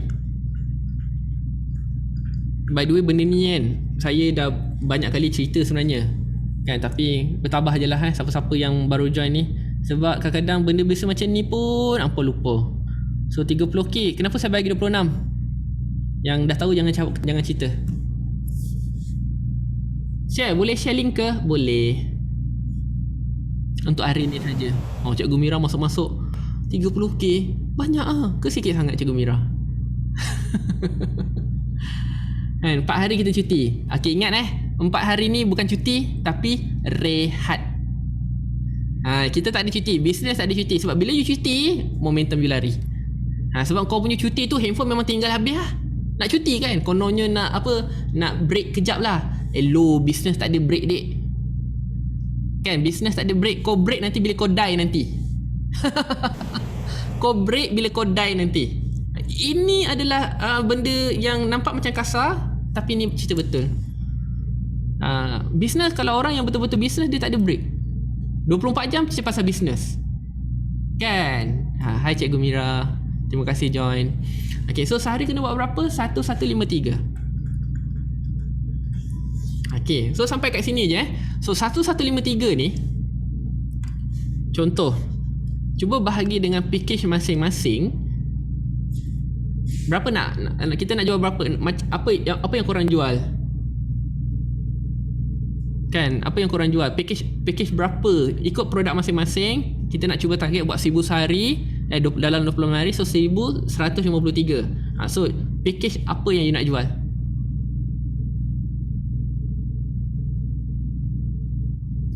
By the way benda ni kan saya dah banyak kali cerita sebenarnya. Kan tapi bertabah je lah siapa-siapa yang baru join ni. Sebab kadang-kadang benda biasa macam ni pun hampa lupa. So 30k, kenapa saya bagi 26? Yang dah tahu jangan cerita. Share, boleh share link ke? Boleh. Untuk hari ni saja. Cikgu Mira masuk-masuk 30k. Banyak ke sikit sangat Cikgu Mira? Kan 4 hari kita cuti. Ingat 4 hari ni bukan cuti tapi rehat. Kita tak ada cuti, bisnes tak ada cuti. Sebab bila you cuti, momentum you lari. Sebab kau punya cuti tu handphone memang tinggal habis lah. Nak cuti kan, kononnya nak break kejap lah. Hello, bisnes tak ada break dek. Kan bisnes tak ada break. Kau break nanti bila kau die nanti. Kau break bila kau die nanti. Ini adalah benda yang nampak macam kasar, tapi ni cerita betul. Bisnes, kalau orang yang betul-betul bisnes dia tak ada break. 24 jam cerita pasal bisnes. Kan? Hai Cikgu Mira. Terima kasih join. So sehari kena buat berapa? 1153. So sampai kat sini je. So 1153 ni, contoh, cuba bahagi dengan package masing-masing. Berapa nak kita nak jual berapa? Apa yang korang jual? Kan, apa yang korang jual? Package berapa? Ikut produk masing-masing. Kita nak cuba target buat 1000 sehari, dalam 20 hari. So 1153. So package apa yang you nak jual?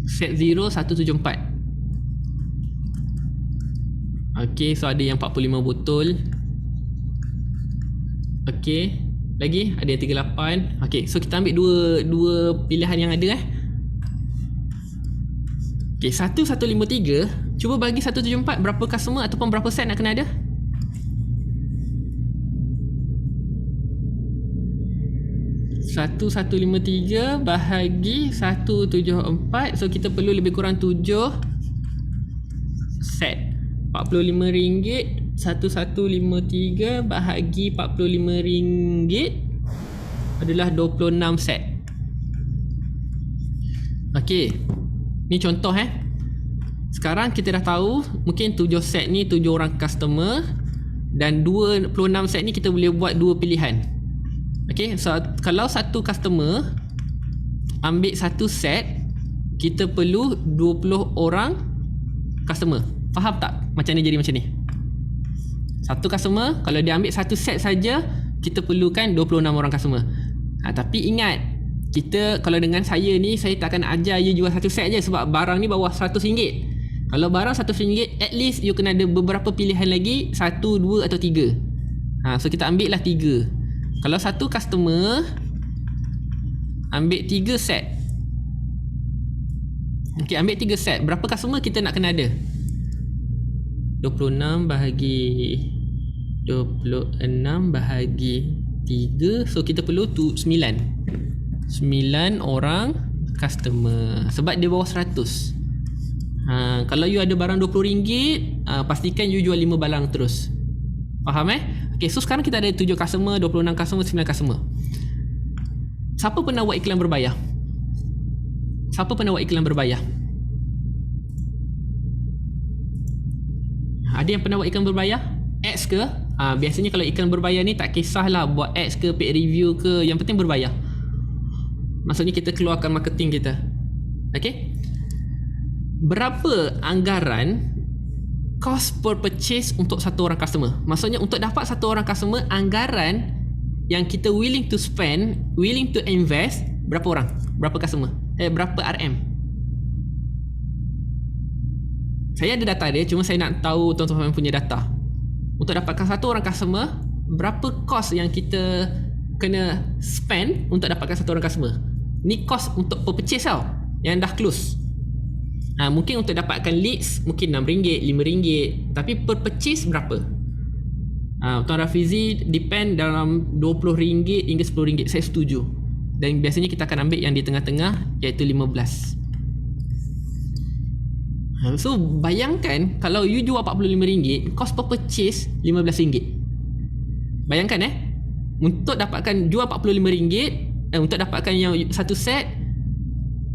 Set 0 174. So ada yang 45 botol. Lagi ada yang 38. So kita ambil dua pilihan yang ada 1153 cuba bagi 174. Berapa customer ataupun berapa set nak kena ada? $1153 bahagi 174. So kita perlu lebih kurang 7 set. RM45. 1153 bahagi RM45 adalah 26 set. Ni contoh Sekarang kita dah tahu mungkin 7 set ni 7 orang customer, dan 26 set ni kita boleh buat 2 pilihan. So kalau satu customer ambil satu set, kita perlu 20 orang customer. Faham tak macam ni jadi macam ni? Satu customer kalau dia ambil satu set saja, kita perlukan 26 orang customer. Tapi ingat, kita kalau dengan saya ni, saya tak akan ajar you jual satu set je, sebab barang ni bawah RM100. Kalau barang RM100, at least you kena ada beberapa pilihan lagi, 1, 2 atau 3. So kita ambil lah 3. Kalau satu customer ambil 3 set, ambil 3 set, berapa customer kita nak kena ada? 26 bahagi 26 bahagi 3. So kita perlu 9 orang customer, sebab dia bawah 100. Kalau you ada barang RM20, pastikan you jual 5 barang terus. Faham so sekarang kita ada 7 customer, 26 customer, 9 customer. Siapa pernah buat iklan berbayar? Siapa pernah buat iklan berbayar? Ada yang pernah buat iklan berbayar? Ads ke? Biasanya kalau iklan berbayar ni tak kisahlah buat ads ke, paid review ke, yang penting berbayar. Maksudnya kita keluarkan marketing kita. Okay? Berapa anggaran cost per purchase untuk satu orang customer? Maksudnya untuk dapat satu orang customer, anggaran yang kita willing to spend, willing to invest, berapa orang? Berapa customer? Berapa RM? Saya ada data dia, cuma saya nak tahu tuan-tuan punya data. Untuk dapatkan satu orang customer, berapa cost yang kita kena spend untuk dapatkan satu orang customer? Ni cost untuk per purchase tau, yang dah close. Mungkin untuk dapatkan leads mungkin RM6, RM5, tapi per purchase berapa? Tuan Rafizi depend dalam RM20 hingga RM10. Saya setuju. Dan biasanya kita akan ambil yang di tengah-tengah, iaitu 15. So bayangkan kalau you jual RM45, cost per purchase RM15. Bayangkan untuk dapatkan jual RM45, untuk dapatkan yang satu set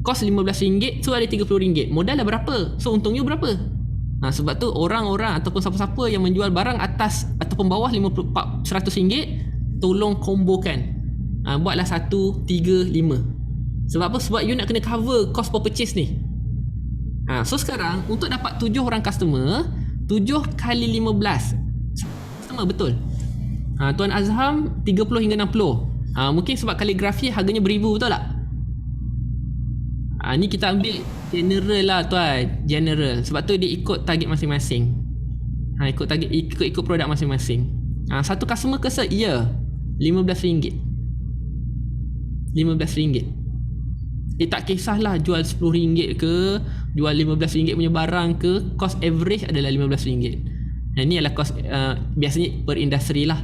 cost RM15, so ada RM30. Modal dah berapa? So untung you berapa? Sebab tu orang-orang ataupun siapa-siapa yang menjual barang atas ataupun bawah RM100, tolong kombokan. Buatlah 1, 3, 5. Sebab apa? Sebab you nak kena cover cost per purchase ni. So sekarang untuk dapat 7 orang customer, 7 kali 15 customer, betul. Tuan Azham 30 hingga 60. Mungkin sebab kaligrafi harganya beribu, betul tak? Ni kita ambil general lah tuan, general. Sebab tu dia ikut target masing-masing. Ikut target, ikut produk masing-masing. Satu customer ke set? Ya, RM15. RM15. Tak kisahlah jual RM10 ke, jual RM15 punya barang ke, cost average adalah RM15. Ini adalah cost biasanya per industri lah.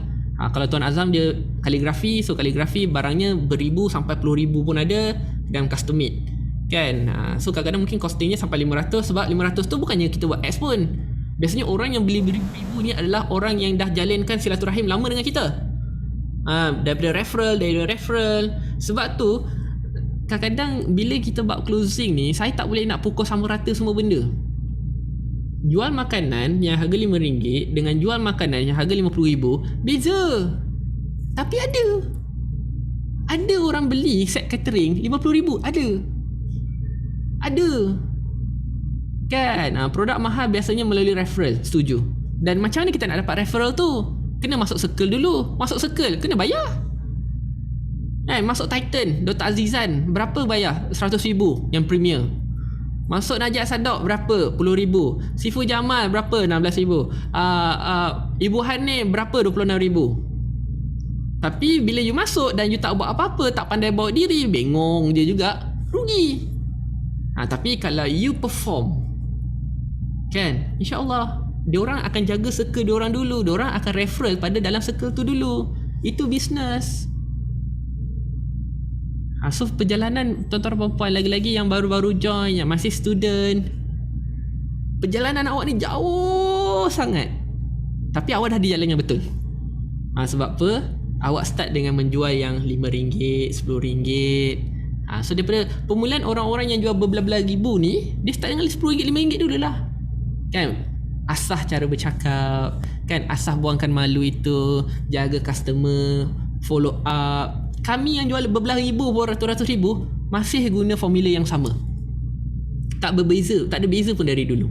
Kalau Tuan Azam dia kaligrafi, so kaligrafi barangnya beribu sampai RM10,000 pun ada, dan custom made kan. So kadang-kadang mungkin costingnya sampai RM500, sebab RM500 tu bukannya kita buat ads pun. Biasanya orang yang beli beribu-ribu ni adalah orang yang dah jalinkan silaturahim lama dengan kita, daripada referral. Sebab tu kadang-kadang bila kita buat closing ni, saya tak boleh nak pukul sama rata semua benda. Jual makanan yang harga RM5 dengan jual makanan yang harga RM50,000 beza. Tapi ada orang beli set catering RM50,000, ada kan. Produk mahal biasanya melalui referral, setuju. Dan macam mana kita nak dapat referral tu? Kena masuk circle dulu. Masuk circle kena bayar. Masuk Titan Dr. Azizan, berapa bayar? RM100,000 yang premier. Masuk Najat Sadok berapa? RM10,000. Sifu Jamal berapa? RM16,000. Ibu Han ni berapa? RM26,000. Tapi bila you masuk dan you tak buat apa-apa, tak pandai bawa diri, bengong je juga, rugi. Tapi kalau you perform, kan, InsyaAllah diorang akan jaga circle diorang dulu. Diorang akan referral pada dalam circle tu dulu. Itu bisnes. So perjalanan tuan-tuan perempuan, lagi-lagi yang baru-baru join, yang masih student, perjalanan awak ni jauh sangat, tapi awak dah di jalan yang betul. Sebab apa? Awak start dengan menjual yang RM5, RM10. So daripada permulaan orang-orang yang jual berbelah-belah ribu ni, dia start dengan RM10, RM5 dulu lah, kan. Asah cara bercakap, kan, asah buangkan malu itu, jaga customer, follow up. Kami yang jual berbelah ribu, beratus-ratus ribu, masih guna formula yang sama. Tak berbeza, tak ada beza pun dari dulu.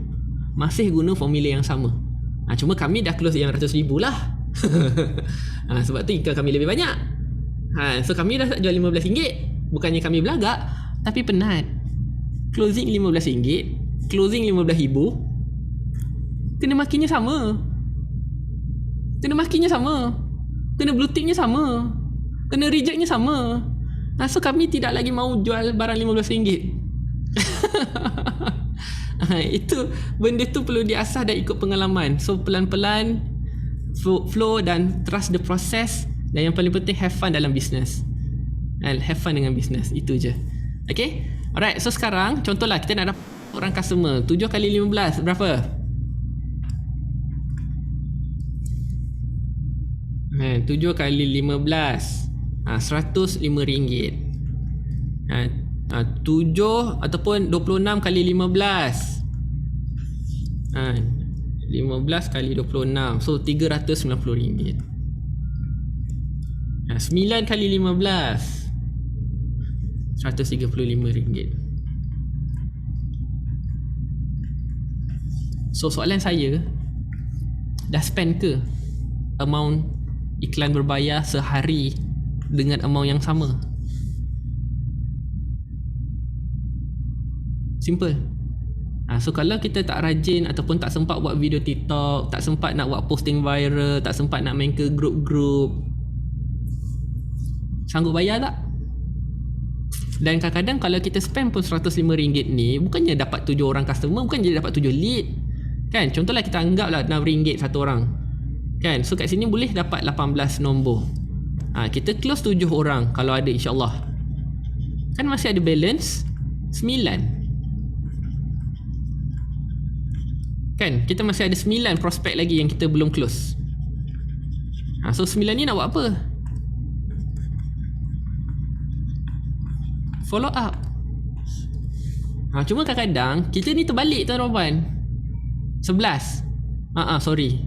Masih guna formula yang sama. Cuma kami dah close yang RM100,000 lah. Sebab tu income kami lebih banyak. So kami dah tak jual RM15. Bukannya kami belagak, tapi penat. Closing RM15, closing RM15,000, kena makinya sama, kena blue ticknya sama, kena rejectnya sama. So kami tidak lagi mau jual barang RM15. Itu benda tu perlu diasah dan ikut pengalaman. So pelan-pelan flow dan trust the process. Dan yang paling penting, have fun dalam bisnes. Have fun dengan bisnes. Itu je. Okay. Alright. So sekarang contohlah kita nak dapat orang customer. 7 kali 15 berapa? 7 kali 15 RM105. 7 ataupun 26 kali 15. 15 kali 26. So RM390. 9 kali 15. RM135. So soalan saya, dah spend ke amount iklan berbayar sehari dengan amount yang sama? Simple. So kalau kita tak rajin ataupun tak sempat buat video TikTok, tak sempat nak buat posting viral, tak sempat nak main ke grup-grup, sanggup bayar tak? Dan kadang-kadang kalau kita spend pun RM105 ni, bukannya dapat 7 orang customer, bukannya dapat 7 lead kan. Contohlah kita anggaplah RM6 satu orang kan. So kat sini boleh dapat 18 nombor. Kita close 7 orang kalau ada, insyaAllah kan masih ada balance 9 kan. Kita masih ada 9 prospek lagi yang kita belum close. So 9 ni nak buat apa? Follow up. Cuma kadang-kadang kita ni terbalik tuan-tuan. 11. Sorry.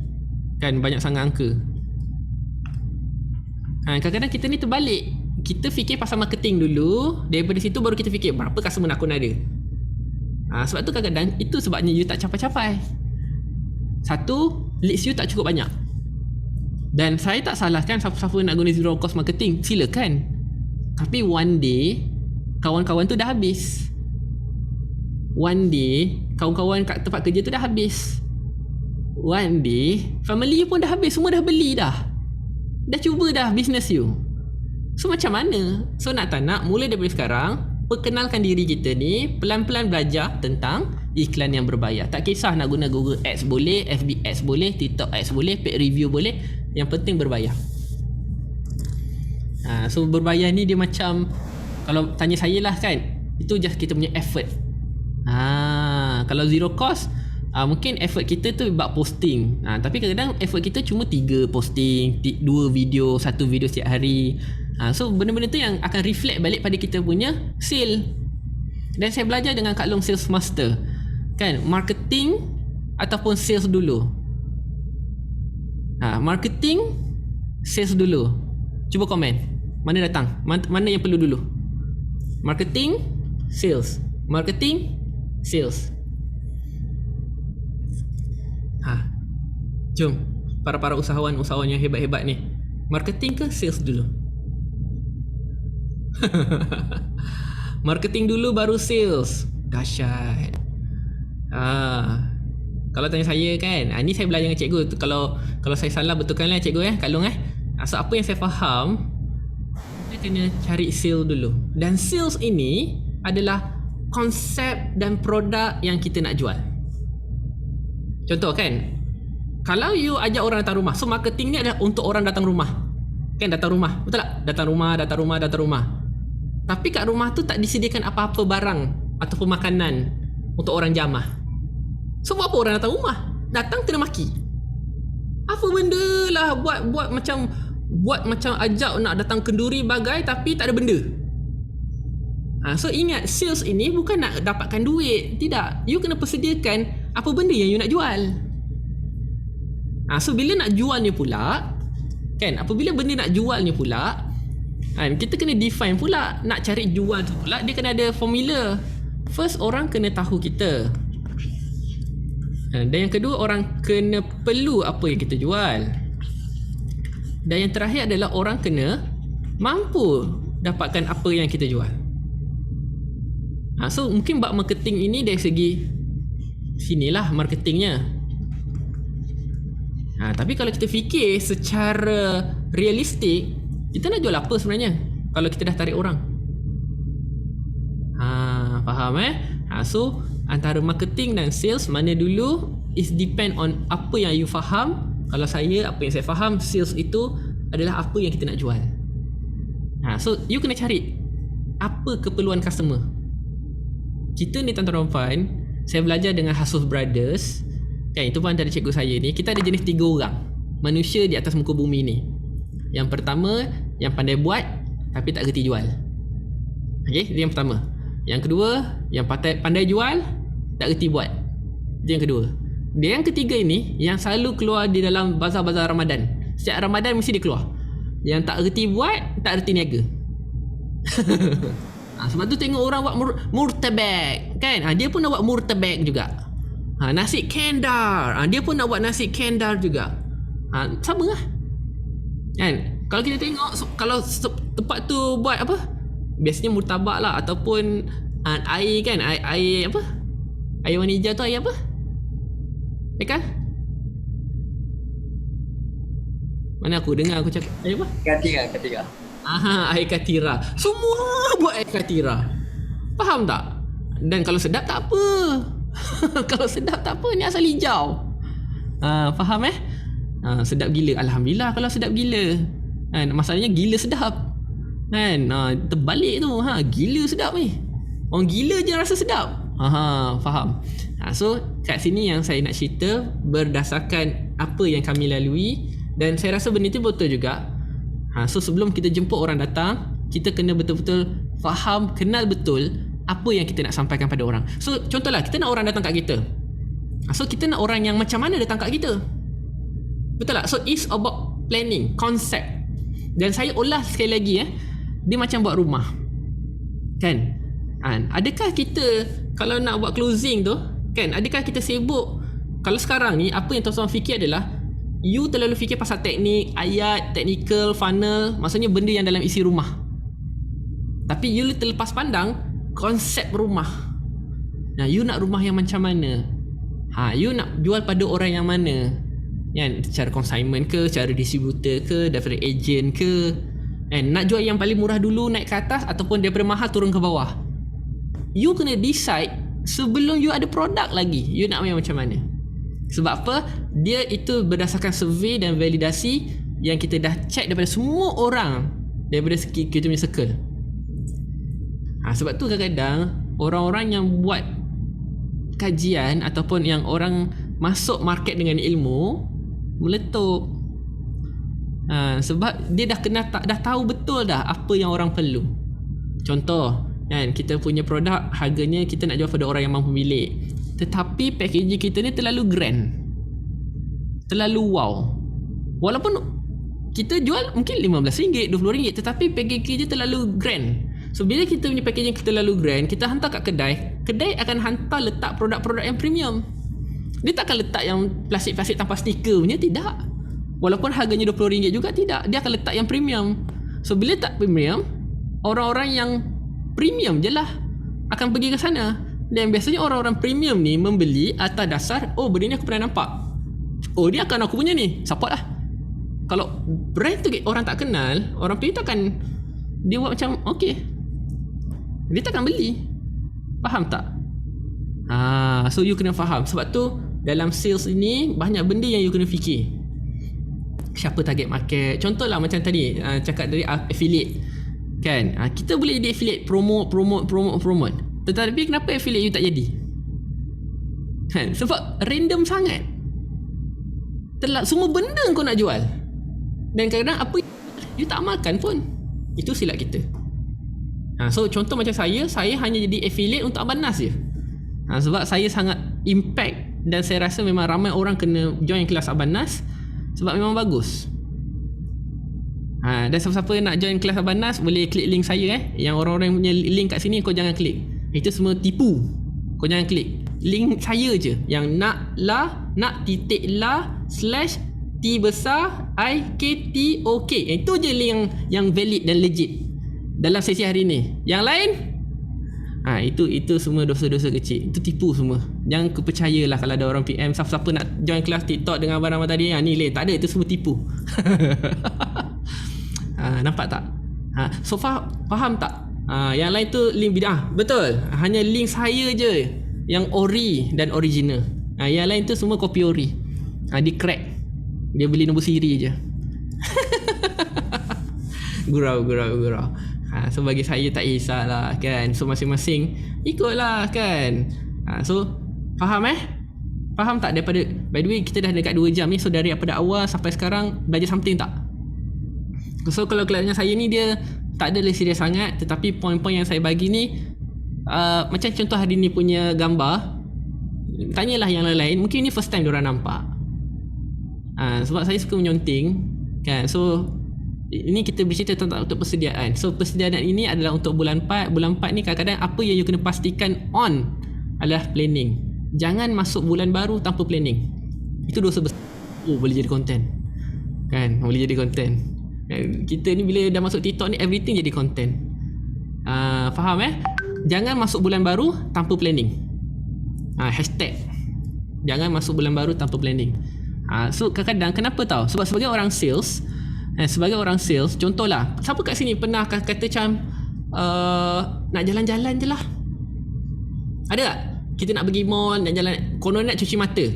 Kan banyak sangat angka. Kadang-kadang kita ni terbalik. Kita fikir pasal marketing dulu, daripada situ baru kita fikir berapa customer nak aku nak ada. Sebab tu kadang-kadang itu sebabnya you tak capai-capai. Satu, leads you tak cukup banyak. Dan saya tak salahkan siapa-siapa nak guna zero cost marketing, silakan. Tapi one day kawan-kawan tu dah habis. One day kawan-kawan kat tempat kerja tu dah habis. One day family you pun dah habis. Semua dah beli dah. Dah cuba dah business you. So macam mana? So nak tak nak, mulai daripada sekarang, perkenalkan diri kita ni, pelan-pelan belajar tentang iklan yang berbayar. Tak kisah nak guna Google Ads boleh, FB Ads boleh, TikTok Ads boleh, paid review boleh. Yang penting berbayar. So berbayar ni dia macam, kalau tanya saya lah kan, itu just kita punya effort. Kalau zero cost, mungkin effort kita tu buat posting. Tapi kadang-kadang effort kita cuma 3 posting, 2 video, 1 video setiap hari. So benda-benda tu yang akan reflect balik pada kita punya sale. Dan saya belajar dengan Kak Long Sales Master kan, marketing ataupun sales dulu. Marketing, sales dulu. Cuba komen, mana datang, mana yang perlu dulu? Marketing, sales. Marketing, sales. Jom, para usahawan yang hebat-hebat ni, marketing ke sales dulu? Marketing dulu baru sales. Dahsyat. Kalau tanya saya kan, ni saya belajar dengan cikgu. Kalau saya salah betulkanlah cikgu Kak Long So apa yang saya faham, kita kena cari sales dulu. Dan sales ini adalah konsep dan produk yang kita nak jual. Contoh kan, kalau you ajak orang datang rumah, so marketing ni adalah untuk orang datang rumah. Kan datang rumah, betul tak? Datang rumah. Tapi kat rumah tu tak disediakan apa-apa barang ataupun makanan untuk orang jamah. So buat apa orang datang rumah? Datang kena maki. Apa benda lah, buat macam ajak nak datang kenduri bagai tapi tak ada benda. So ingat, sales ini bukan nak dapatkan duit. Tidak, you kena persediakan apa benda yang you nak jual. So bila nak jualnya pula kan, apabila benda nak jualnya pula kita kena define pula. Nak cari jual tu pula, dia kena ada formula. First, orang kena tahu kita. Dan yang kedua, orang kena perlu apa yang kita jual. Dan yang terakhir adalah orang kena mampu dapatkan apa yang kita jual. So mungkin bab marketing ini dari segi sinilah marketingnya. Tapi kalau kita fikir secara realistik, kita nak jual apa sebenarnya kalau kita dah tarik orang? Faham So antara marketing dan sales, mana dulu is depend on apa yang you faham. Kalau saya, apa yang saya faham, sales itu adalah apa yang kita nak jual. So you kena cari apa keperluan customer. Kita ni tuan-tuan dan puan, saya belajar dengan Hasus Brothers kan, itu pun antara cikgu saya ni. Kita ada jenis 3 orang manusia di atas muka bumi ni. Yang pertama, yang pandai buat tapi tak kerti jual. Okay, itu yang pertama. Yang kedua, yang pandai jual, tak reti buat. Dia yang kedua. Dia yang ketiga ini yang selalu keluar di dalam bazar-bazar Ramadan. Setiap Ramadan mesti dia keluar. Yang tak reti buat, tak reti niaga. Sebab tu tengok orang buat murtabak kan, dia pun nak buat murtabak juga. Nasi kandar, dia pun nak buat nasi kandar juga. Sama lah kan. Kalau kita tengok, kalau tempat tu buat apa, biasanya murtabak lah, ataupun air kan, air apa, air warna hijau tu air apa, kan? Mana aku dengar aku cakap air apa? Katira. Air katira. Semua buat air katira. Faham tak? Dan kalau sedap tak apa. Kalau sedap tak apa, ni asal hijau. Faham sedap gila. Alhamdulillah kalau sedap gila. Kan, masalahnya gila sedap. Kan, terbalik tu. Gila sedap ni. Orang gila je rasa sedap. Faham. So kat sini yang saya nak cerita berdasarkan apa yang kami lalui, dan saya rasa benda tu betul juga. So sebelum kita jemput orang datang, kita kena betul-betul faham, kenal betul apa yang kita nak sampaikan pada orang. So contohlah, kita nak orang datang kat kita. So kita nak orang yang macam mana datang kat kita. Betul tak? So it's about planning, konsep. Dan saya ulas sekali lagi dia macam buat rumah. Kan? Adakah kita kalau nak buat closing tu, kan, adakah kita sibuk? Kalau sekarang ni apa yang tuan-tuan fikir adalah you terlalu fikir pasal teknik, ayat, technical, funnel, maksudnya benda yang dalam isi rumah. Tapi you terlepas pandang konsep rumah. You nak rumah yang macam mana? You nak jual pada orang yang mana? Kan, cara consignment ke, cara distributor ke, daripada agent ke? Nak jual yang paling murah dulu naik ke atas, ataupun daripada mahal turun ke bawah? You kena decide sebelum you ada produk lagi. You nak yang macam mana? Sebab apa? Dia itu berdasarkan survey dan validasi yang kita dah check daripada semua orang daripada kita punya circle. Sebab tu kadang-kadang orang-orang yang buat kajian ataupun yang orang masuk market dengan ilmu meletup. Sebab dia dah tahu betul dah apa yang orang perlu. Contoh kan, kita punya produk harganya kita nak jual pada orang yang mampu milik, tetapi packaging kita ni terlalu grand, terlalu wow. Walaupun kita jual mungkin RM15, RM20, tetapi packaging dia terlalu grand. So bila kita punya packaging terlalu grand, kita hantar kat kedai akan hantar letak produk-produk yang premium. Dia takkan letak yang plastik-plastik tanpa stiker punya, tidak. Walaupun harganya RM20 juga, tidak. Dia akan letak yang premium. So bila tak premium, orang-orang yang premium je lah akan pergi ke sana. Dan biasanya orang-orang premium ni membeli atas dasar, oh benda ni aku pernah nampak, oh dia akan aku punya ni, support lah. Kalau brand tu orang tak kenal, orang pilih takkan dia buat macam okay, dia takkan beli. Faham tak? So you kena faham. Sebab tu dalam sales ini banyak benda yang you kena fikir. Siapa target market? Contohlah macam tadi cakap dari affiliate kan, kita boleh jadi affiliate, promote. Tetapi kenapa affiliate you tak jadi? Kan? Sebab random sangat. Semua benda kau nak jual. Dan kadang-kadang apa you tak amalkan pun. Itu silap kita. So contoh macam saya hanya jadi affiliate untuk Abang Nas je. Sebab saya sangat impact dan saya rasa memang ramai orang kena join kelas Abang Nas sebab memang bagus. Dan siapa-siapa nak join kelas Abang Nas boleh klik link saya Yang orang-orang punya link kat sini kau jangan klik. Itu semua tipu. Kau jangan klik. Link saya je yang nak titik la / T besar IKTOK. Itu je link yang valid dan legit dalam sesi hari ni. Yang lain itu semua dosa-dosa kecil. Itu tipu semua. Jangan percayalah kalau ada orang PM siapa-siapa nak join kelas TikTok dengan Abang Rahmat tadi, ni lain. Tak ada, itu semua tipu. Nampak tak? So faham tak? Yang lain tu link bidah. Betul. Hanya link saya je yang ori dan original. Yang lain tu semua copy ori. Dia crack. Dia beli nombor siri je. Gurau. So bagi saya tak kisahlah kan. So masing-masing ikutlah kan. So faham Faham tak? Daripada, by the way kita dah dekat 2 jam ni. So daripada awal sampai sekarang belajar something tak? So kalau kelasnya saya ni dia tak ada serius sangat, tetapi poin-poin yang saya bagi ni macam contoh hari ni punya gambar, tanyalah yang lain-lain, mungkin ni first time diorang nampak. Sebab saya suka menyonting kan, so ini kita bercerita tentang untuk persediaan. So persediaan ini adalah untuk bulan 4. Bulan 4 ni kadang-kadang apa yang you kena pastikan on adalah planning. Jangan masuk bulan baru tanpa planning. Itu dosa besar. Boleh jadi content kan, boleh jadi content. Kita ni bila dah masuk TikTok ni, everything jadi content. Faham Jangan masuk bulan baru tanpa planning. Hashtag jangan masuk bulan baru tanpa planning. So kadang-kadang kenapa tahu? Sebab sebagai orang sales, contohlah, siapa kat sini pernah kata macam nak jalan-jalan je lah? Ada tak? Kita nak pergi mall, nak jalan, konon nak cuci mata.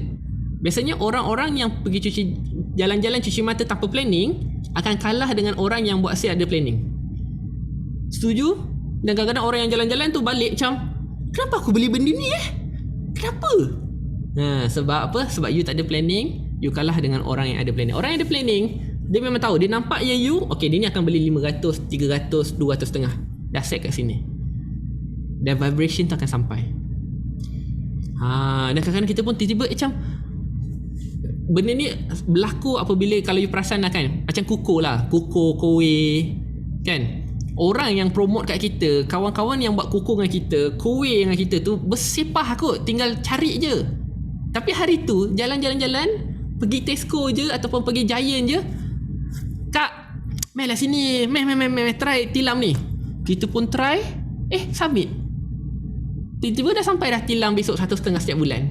Biasanya orang-orang yang pergi jalan-jalan cuci mata tanpa planning akan kalah dengan orang yang buat sale ada planning. Setuju? Dan kadang-kadang orang yang jalan-jalan tu balik macam, kenapa aku beli benda ni Kenapa? Sebab apa? Sebab you tak ada planning, you kalah dengan orang yang ada planning. Orang yang ada planning, dia memang tahu, dia nampak yang you, okay, dia ni akan beli 500, 300, 200.5. Dah set kat sini. Dan vibration tu akan sampai. Dan kadang-kadang kita pun tiba-tiba macam, benda ni berlaku apabila kalau you perasan lah kan, macam kukuh, kowe kan, orang yang promote kat kita, kawan-kawan yang buat kukuh dengan kita, kowe dengan kita tu bersepah kot, tinggal cari je. Tapi hari tu jalan-jalan pergi Tesco je ataupun pergi Giant je, kak, mai lah sini, mai try tilam ni. Kita pun try, submit. Tiba-tiba dah sampai dah tilam besok 1.5 setiap bulan.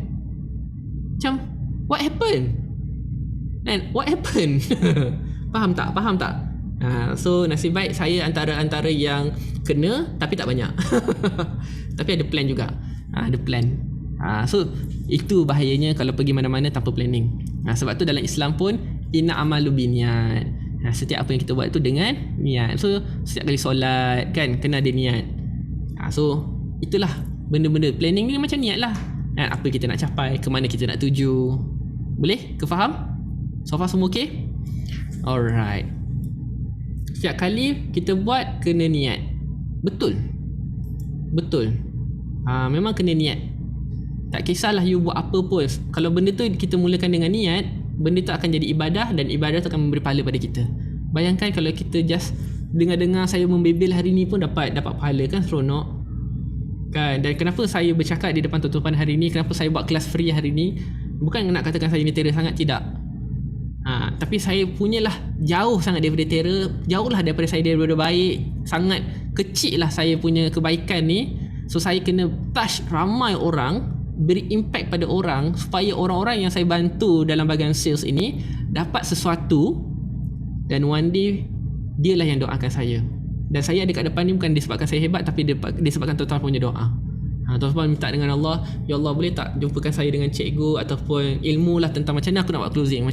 Macam, what happened? And what happened? Faham tak? So nasib baik saya antara yang kena tapi tak banyak. Tapi ada plan juga. Ada plan. So itu bahayanya kalau pergi mana-mana tanpa planning. Sebab tu dalam Islam pun inna amalu biniat. Setiap apa yang kita buat tu dengan niat. So setiap kali solat kan kena ada niat. So itulah benda-benda planning ni macam niat lah. Apa kita nak capai, ke mana kita nak tuju. Boleh? Kefaham? So far semua okay? Alright. Setiap kali kita buat kena niat. Betul. Memang kena niat. Tak kisahlah you buat apa pun, kalau benda tu kita mulakan dengan niat, benda tu akan jadi ibadah dan ibadah tu akan memberi pahala pada kita. Bayangkan kalau kita just dengar-dengar saya membebel hari ni pun dapat pahala kan, seronok kan. Dan kenapa saya bercakap di depan tuan-tuan hari ni, kenapa saya buat kelas free hari ni, bukan nak katakan saya ni terror sangat, tidak. Tapi saya punyalah jauh sangat daripada terror, jauhlah daripada saya daripada baik, sangat kecil lah saya punya kebaikan ni. So saya kena touch ramai orang, beri impact pada orang, supaya orang-orang yang saya bantu dalam bahagian sales ini dapat sesuatu, dan one day dialah yang doakan saya. Dan saya ada kat depan ni bukan disebabkan saya hebat, tapi disebabkan tuan-tuan punya doa. Tuan-tuan minta dengan Allah, ya Allah boleh tak jumpakan saya dengan cikgu ataupun ilmu lah tentang macam mana aku nak buat closing,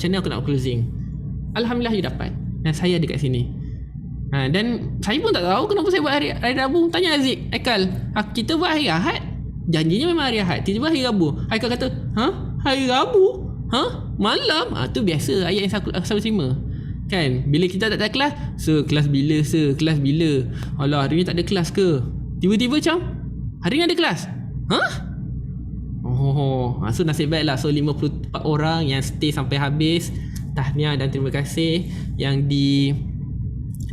Alhamdulillah you dapat. Dan saya ada kat sini. Dan saya pun tak tahu kenapa saya buat hari Rabu. Tanya Aziz, Aikal, kita buat hari Ahad, janjinya memang hari Ahad, tiba-tiba hari Rabu. Aikal kata, hari Rabu? Malam? Tu biasa ayat yang saya selalu terima kan. Bila kita tak ada kelas, kelas bila? Alah, hari ni tak ada kelas ke? Tiba-tiba macam, hari ni ada kelas? So nasib baik lah. So 54 orang yang stay sampai habis, tahniah dan terima kasih. Yang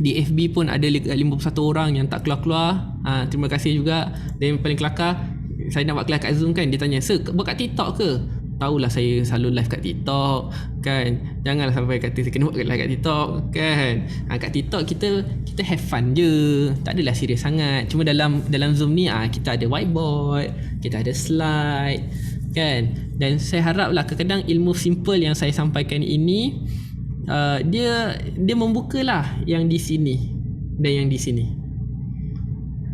di FB pun ada 51 orang yang tak keluar-keluar. Terima kasih juga. Dan yang paling kelakar, saya nak buat kelas kat Zoom kan, dia tanya, sir buat kat TikTok ke? Tahulah saya selalu live kat TikTok kan. Janganlah sampai kata saya kena buat live kat TikTok kan. Kat TikTok kita have fun je, tak adalah serius sangat. Cuma dalam Zoom ni kita ada whiteboard, kita ada slide kan. Dan saya haraplah kadang-kadang ilmu simple yang saya sampaikan ini dia membukalah yang di sini dan yang di sini.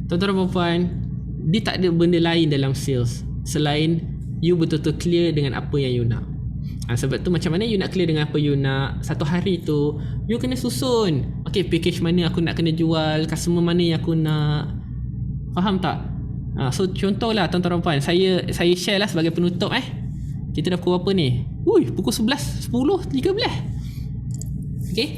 Tuan-tuan dan puan, dia tak ada benda lain dalam sales selain you betul-betul clear dengan apa yang you nak. Sebab tu macam mana you nak clear dengan apa you nak, satu hari tu you kena susun, okay, package mana aku nak kena jual, customer mana yang aku nak. Faham tak? So contohlah tuan-tuan dan puan, saya share lah sebagai penutup. Kita dah pukul apa ni? Pukul 11, 10, 13. Okay.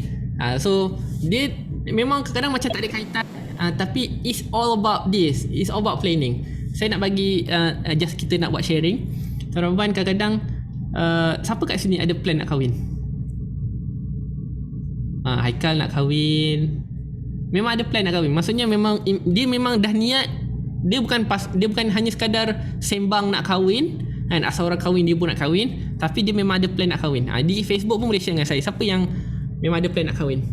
So dia memang kadang-kadang macam tak ada kaitan, tapi it's all about this, it's all about planning. saya nak bagi just kita nak buat sharing. Tuan Puan, kadang-kadang siapa kat sini ada plan nak kahwin? Haikal nak kahwin. Memang ada plan nak kahwin. Maksudnya memang dia memang dah niat. Dia bukan hanya sekadar sembang nak kahwin kan, asal orang kahwin dia pun nak kahwin, tapi dia memang ada plan nak kahwin. Di Facebook pun boleh share dengan saya siapa yang memang ada plan nak kahwin.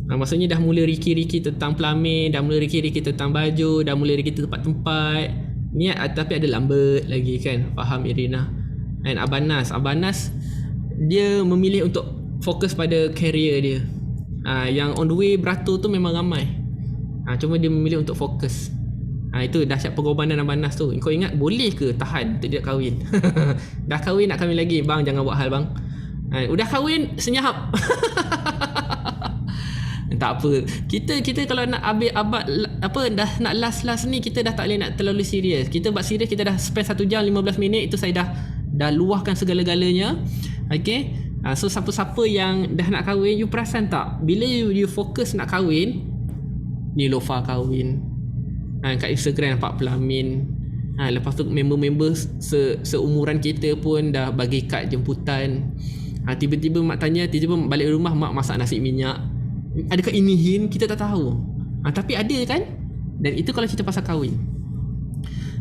Maksudnya dah mula riki-riki tentang pelamin, dah mula riki-riki tentang baju, dah mula riki tempat-tempat. Niat tapi ada lambat lagi kan. Faham Irina? Dan Abanas dia memilih untuk fokus pada career dia. Yang on the way beratur tu memang ramai. Cuma dia memilih untuk fokus. Itu dahsyat pengorbanan Abanas tu. Kau ingat boleh ke tahan untuk dia kahwin? Dah kahwin nak kahwin lagi, bang jangan buat hal bang. Udah kahwin senyap. Tak apa. Kita kalau nak dah nak last ni, kita dah tak boleh nak terlalu serius. Kita buat serius, kita dah spend 1 jam 15 minit, itu saya dah luahkan segala-galanya. Okay. So siapa-siapa yang dah nak kahwin, you perasan tak bila you fokus nak kahwin, Nilofa kahwin, kat Instagram nampak pelamin, lepas tu member-member seumuran kita pun dah bagi kad jemputan. Tiba-tiba mak tanya, tiba-tiba balik rumah mak masak nasi minyak. Adakah ini hin? Kita tak tahu. Tapi ada kan? Dan itu kalau cerita pasal kahwin.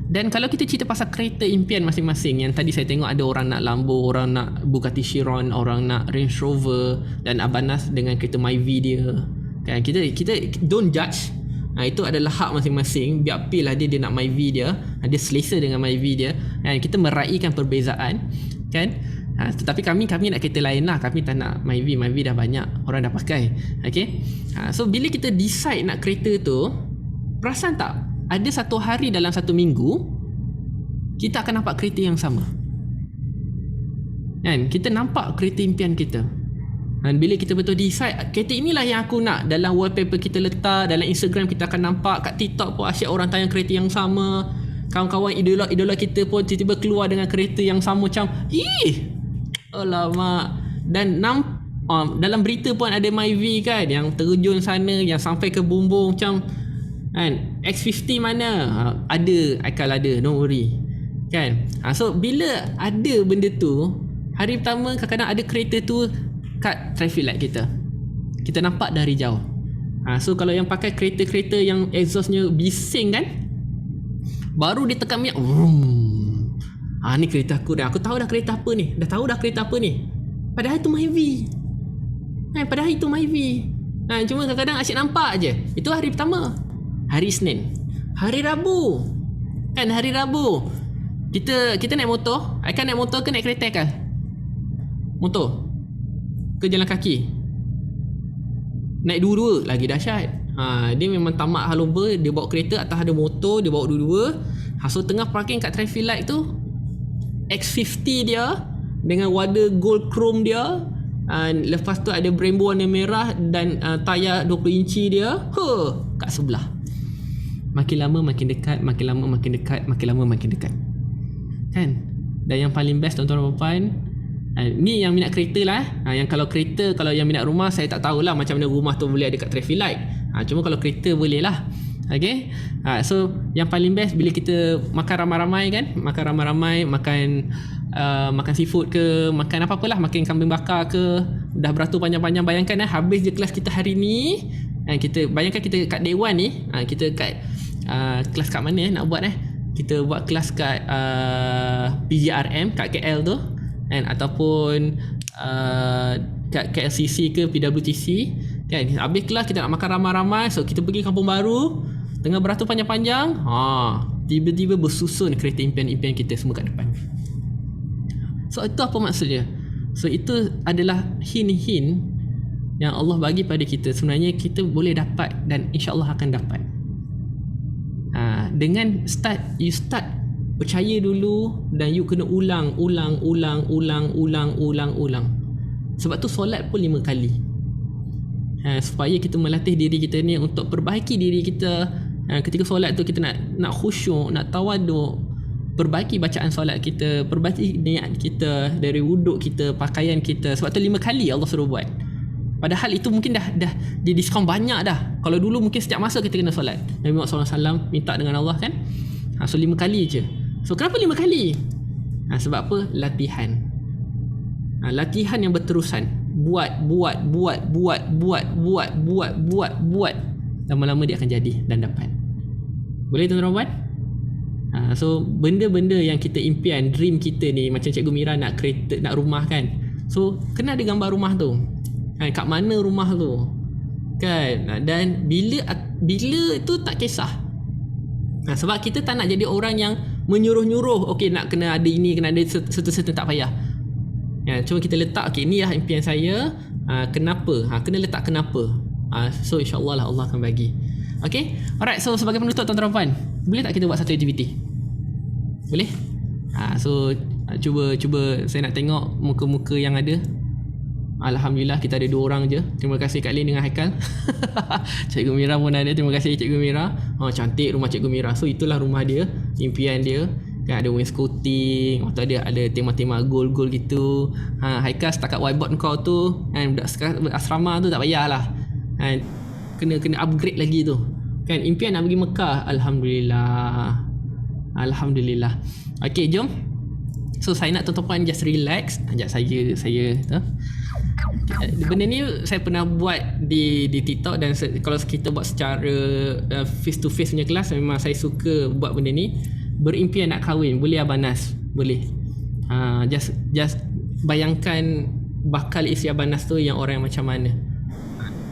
Dan kalau kita cerita pasal kereta impian masing-masing, yang tadi saya tengok ada orang nak Lambo, orang nak Bugatti Chiron, orang nak Range Rover, dan Abanas dengan kereta Myvi dia. Kan, kita don't judge. Itu adalah hak masing-masing. Biar pilih dia nak Myvi dia, dia selesa dengan Myvi dia. Kita meraihkan perbezaan, kan? Tetapi kami nak kereta lain lah. Kami tak nak Myvi dah banyak orang dah pakai. Okay. So bila kita decide nak kereta tu, perasan tak ada satu hari dalam 1 minggu kita akan nampak kereta yang sama kan? Kita nampak kereta impian kita. Dan bila kita betul decide kereta inilah yang aku nak, dalam wallpaper kita letak, dalam Instagram kita akan nampak, kat TikTok pun asyik orang tayang kereta yang sama. Kawan-kawan idola kita pun tiba-tiba keluar dengan kereta yang sama, macam alamak. Dan dalam berita pun ada Myvi kan, yang terjun sana, yang sampai ke bumbung macam kan. X50 mana? Ada, Aikal ada, don't worry kan. So bila ada benda tu, hari pertama kadang-kadang ada kereta tu kat traffic light kita nampak dari jauh. So kalau yang pakai kereta-kereta yang exhaustnya bising kan, baru dia tekan minyak, ni kereta aku dah. Aku tahu dah kereta apa ni. Padahal itu Myvi. Padahal itu Myvi. Cuma kadang-kadang asyik nampak je. Itu hari pertama. Hari Isnin. Hari Rabu. Kan hari Rabu. Kita naik motor. Akan naik motor ke naik kereta kan? Motor. Ke jalan kaki. Naik dua-dua lagi dahsyat. Dia memang tamak haloba. Dia bawa kereta, atas ada motor, dia bawa dua-dua. So tengah parking kat traffic light tu, X50 dia dengan warna gold chrome dia, lepas tu ada Brembo warna merah dan tayar 20 inci dia kat sebelah. Makin lama makin dekat, makin lama makin dekat, makin lama makin dekat kan. Dan yang paling best tuan-tuan dan puan, ni yang minat kereta lah. Yang kalau kereta, kalau yang minat rumah, saya tak tahulah macam mana rumah tu boleh ada kat traffic light. Cuma kalau kereta boleh lah. Okay. So yang paling best bila kita makan ramai-ramai kan, makan seafood ke, makan apa-apalah, makan kambing bakar ke, dah beratur panjang-panjang. Bayangkan habis je kelas kita hari ni, kita bayangkan kita kat Dewan ni, kita kat kelas kat mana nak buat kita buat kelas kat PGRM kat KL tu kan, ataupun kat KLCC ke PWTC kan. Habis kelas kita nak makan ramai-ramai, so kita pergi Kampung Baru, tengah beratur panjang-panjang, tiba-tiba bersusun kereta impian-impian kita semua kat depan. So itu apa maksudnya? So itu adalah hint-hint yang Allah bagi pada kita. Sebenarnya kita boleh dapat dan insya-Allah akan dapat. Dengan you start percaya dulu, dan you kena ulang. Sebab tu solat pun 5 kali. Supaya kita melatih diri kita ni untuk perbaiki diri kita. Ketika solat tu kita nak khusyuk, nak tawaduk, perbaiki bacaan solat kita, perbaiki niat kita, dari wuduk kita, pakaian kita. Sebab tu 5 kali Allah suruh buat. Padahal itu mungkin dah didiskon banyak dah. Kalau dulu mungkin setiap masa kita kena solat. Nabi Muhammad SAW minta dengan Allah kan. So 5 kali je. So kenapa 5 kali? Sebab apa? Latihan. Latihan yang berterusan. Buat. Lama-lama dia akan jadi dan dapat. Boleh tuan-tuan? So benda-benda yang kita impian, dream kita ni, macam Cikgu Mira nak create, nak rumah kan. So kena ada gambar rumah tu kan, kat mana rumah tu kan, dan bila tu tak kisah. Sebab kita tak nak jadi orang yang menyuruh-nyuruh, okey nak kena ada ini, kena ada serta-serta, tak payah. Cuma kita letak, okey ni lah impian saya, kenapa? Kena letak kenapa. So insyaAllah lah Allah akan bagi. Okay, alright. So sebagai penutup tuan-tuan, boleh tak kita buat satu aktiviti? Boleh? So cuba saya nak tengok muka-muka yang ada. Alhamdulillah kita ada 2 orang je. Terima kasih Kak Lin dengan Haikal. Cikgu Mira pun ada. Terima kasih Cikgu Mira. Cantik rumah Cikgu Mira. So itulah rumah dia, impian dia kan. Ada wainscoting, ada tema-tema gold gitu. Haikal setakat whiteboard kau tu kan, budak asrama tu tak payahlah kan, kena upgrade lagi tu kan. Impian nak pergi Mekah. Alhamdulillah. Okay, jom. So saya nak tuan-tuan just relax. Sekejap saya benda ni saya pernah buat di TikTok, dan kalau kita buat secara face to face punya kelas, memang saya suka buat benda ni. Berimpian nak kahwin, boleh Abang Nas? Boleh. Just bayangkan bakal isteri Abang Nas tu yang orang yang macam mana.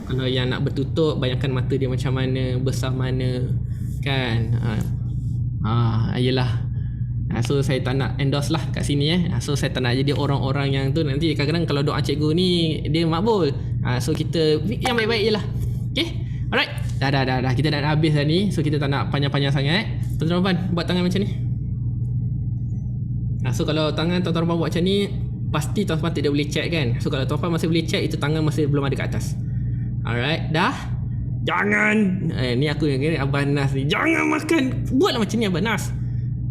Kalau yang nak bertutup, bayangkan mata dia macam mana, besar mana kan. Yelah. So saya tak nak endorse lah kat sini So saya tak nak jadi orang-orang yang tu nanti kadang-kadang kalau doa cikgu ni dia makbul. So kita yang baik-baik je lah. Okay, alright. Dah kita dah habis dah ni. So kita tak nak panjang-panjang sangat. Tuan-tuan buat tangan macam ni. So kalau tangan tuan-tuan buat macam ni, pasti tuan-tuan tidak boleh check kan. So kalau tuan-tuan masih boleh check, itu tangan masih belum ada kat atas. Alright, dah. Jangan ni aku yang kira Abang Nas ni, jangan makan. Buatlah macam ni Abang Nas.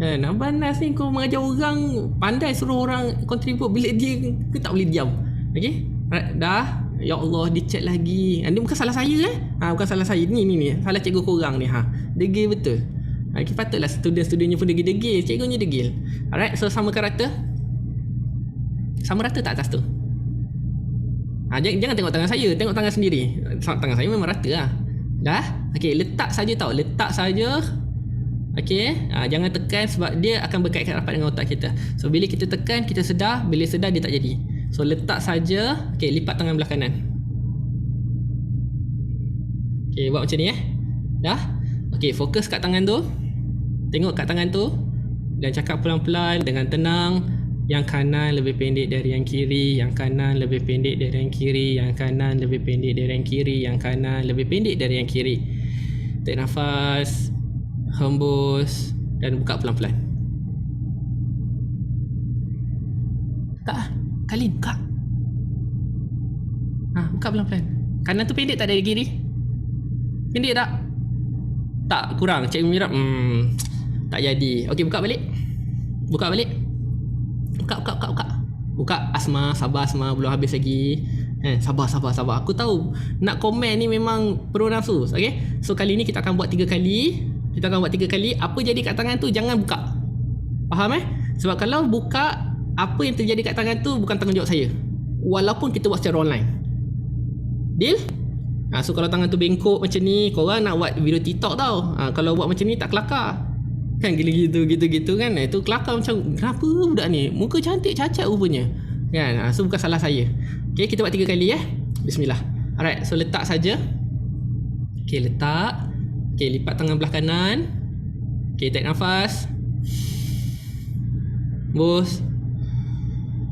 Abang Nas ni kau mengajar orang, pandai suruh orang contribute, bila dia tak boleh diam. Okay, right, dah. Ya Allah, dia chat lagi. Ini bukan salah saya bukan salah saya. Ni salah cikgu korang ni. Degil betul. Okay, patutlah student-studentnya pun degil-degil, cikgunya degil. Alright, so samakan rata. Sama rata tak atas tu? Jangan tengok tangan saya, tengok tangan sendiri. Tangan saya memang rata lah. Dah. Okay, letak saja tau. Letak saja. Okay, jangan tekan sebab dia akan berkait rapat dengan otak kita. So bila kita tekan, kita sedar. Bila sedar, dia tak jadi. So letak saja. Okay, lipat tangan belah kanan. Okay, buat macam ni dah. Okay, fokus kat tangan tu. Tengok kat tangan tu dan cakap pelan-pelan dengan tenang. Yang kanan lebih pendek dari yang kiri, yang kanan lebih pendek dari yang kiri, yang kanan lebih pendek dari yang kiri, yang kanan lebih pendek dari yang kiri. Tarik nafas, hembus dan buka pelan-pelan. Kalin, buka. Buka pelan-pelan. Kanan tu pendek tak dari kiri? Pendek tak? Tak, kurang. Cikgu Mira tak jadi. Okey, buka balik. Buka balik. Buka. Asma, sabar Asma, belum habis lagi. Sabar. Aku tahu nak komen ni memang perlu nafsu. Okay, so kali ni kita akan buat 3 kali. Apa jadi kat tangan tu jangan buka. Faham Sebab kalau buka, apa yang terjadi kat tangan tu bukan tanggungjawab saya, walaupun kita buat secara online. Deal? So kalau tangan tu bengkok macam ni, korang nak buat video TikTok tau. Kalau buat macam ni tak kelakar kan, gitu kan. Itu kelakar macam, kenapa budak ni muka cantik cacat rupanya kan. So bukan salah saya. Okay, kita buat 3 kali Bismillah. Alright, so letak saja. Okay, letak. Okay, lipat tangan belah kanan. Okay, tarik nafas. Bos.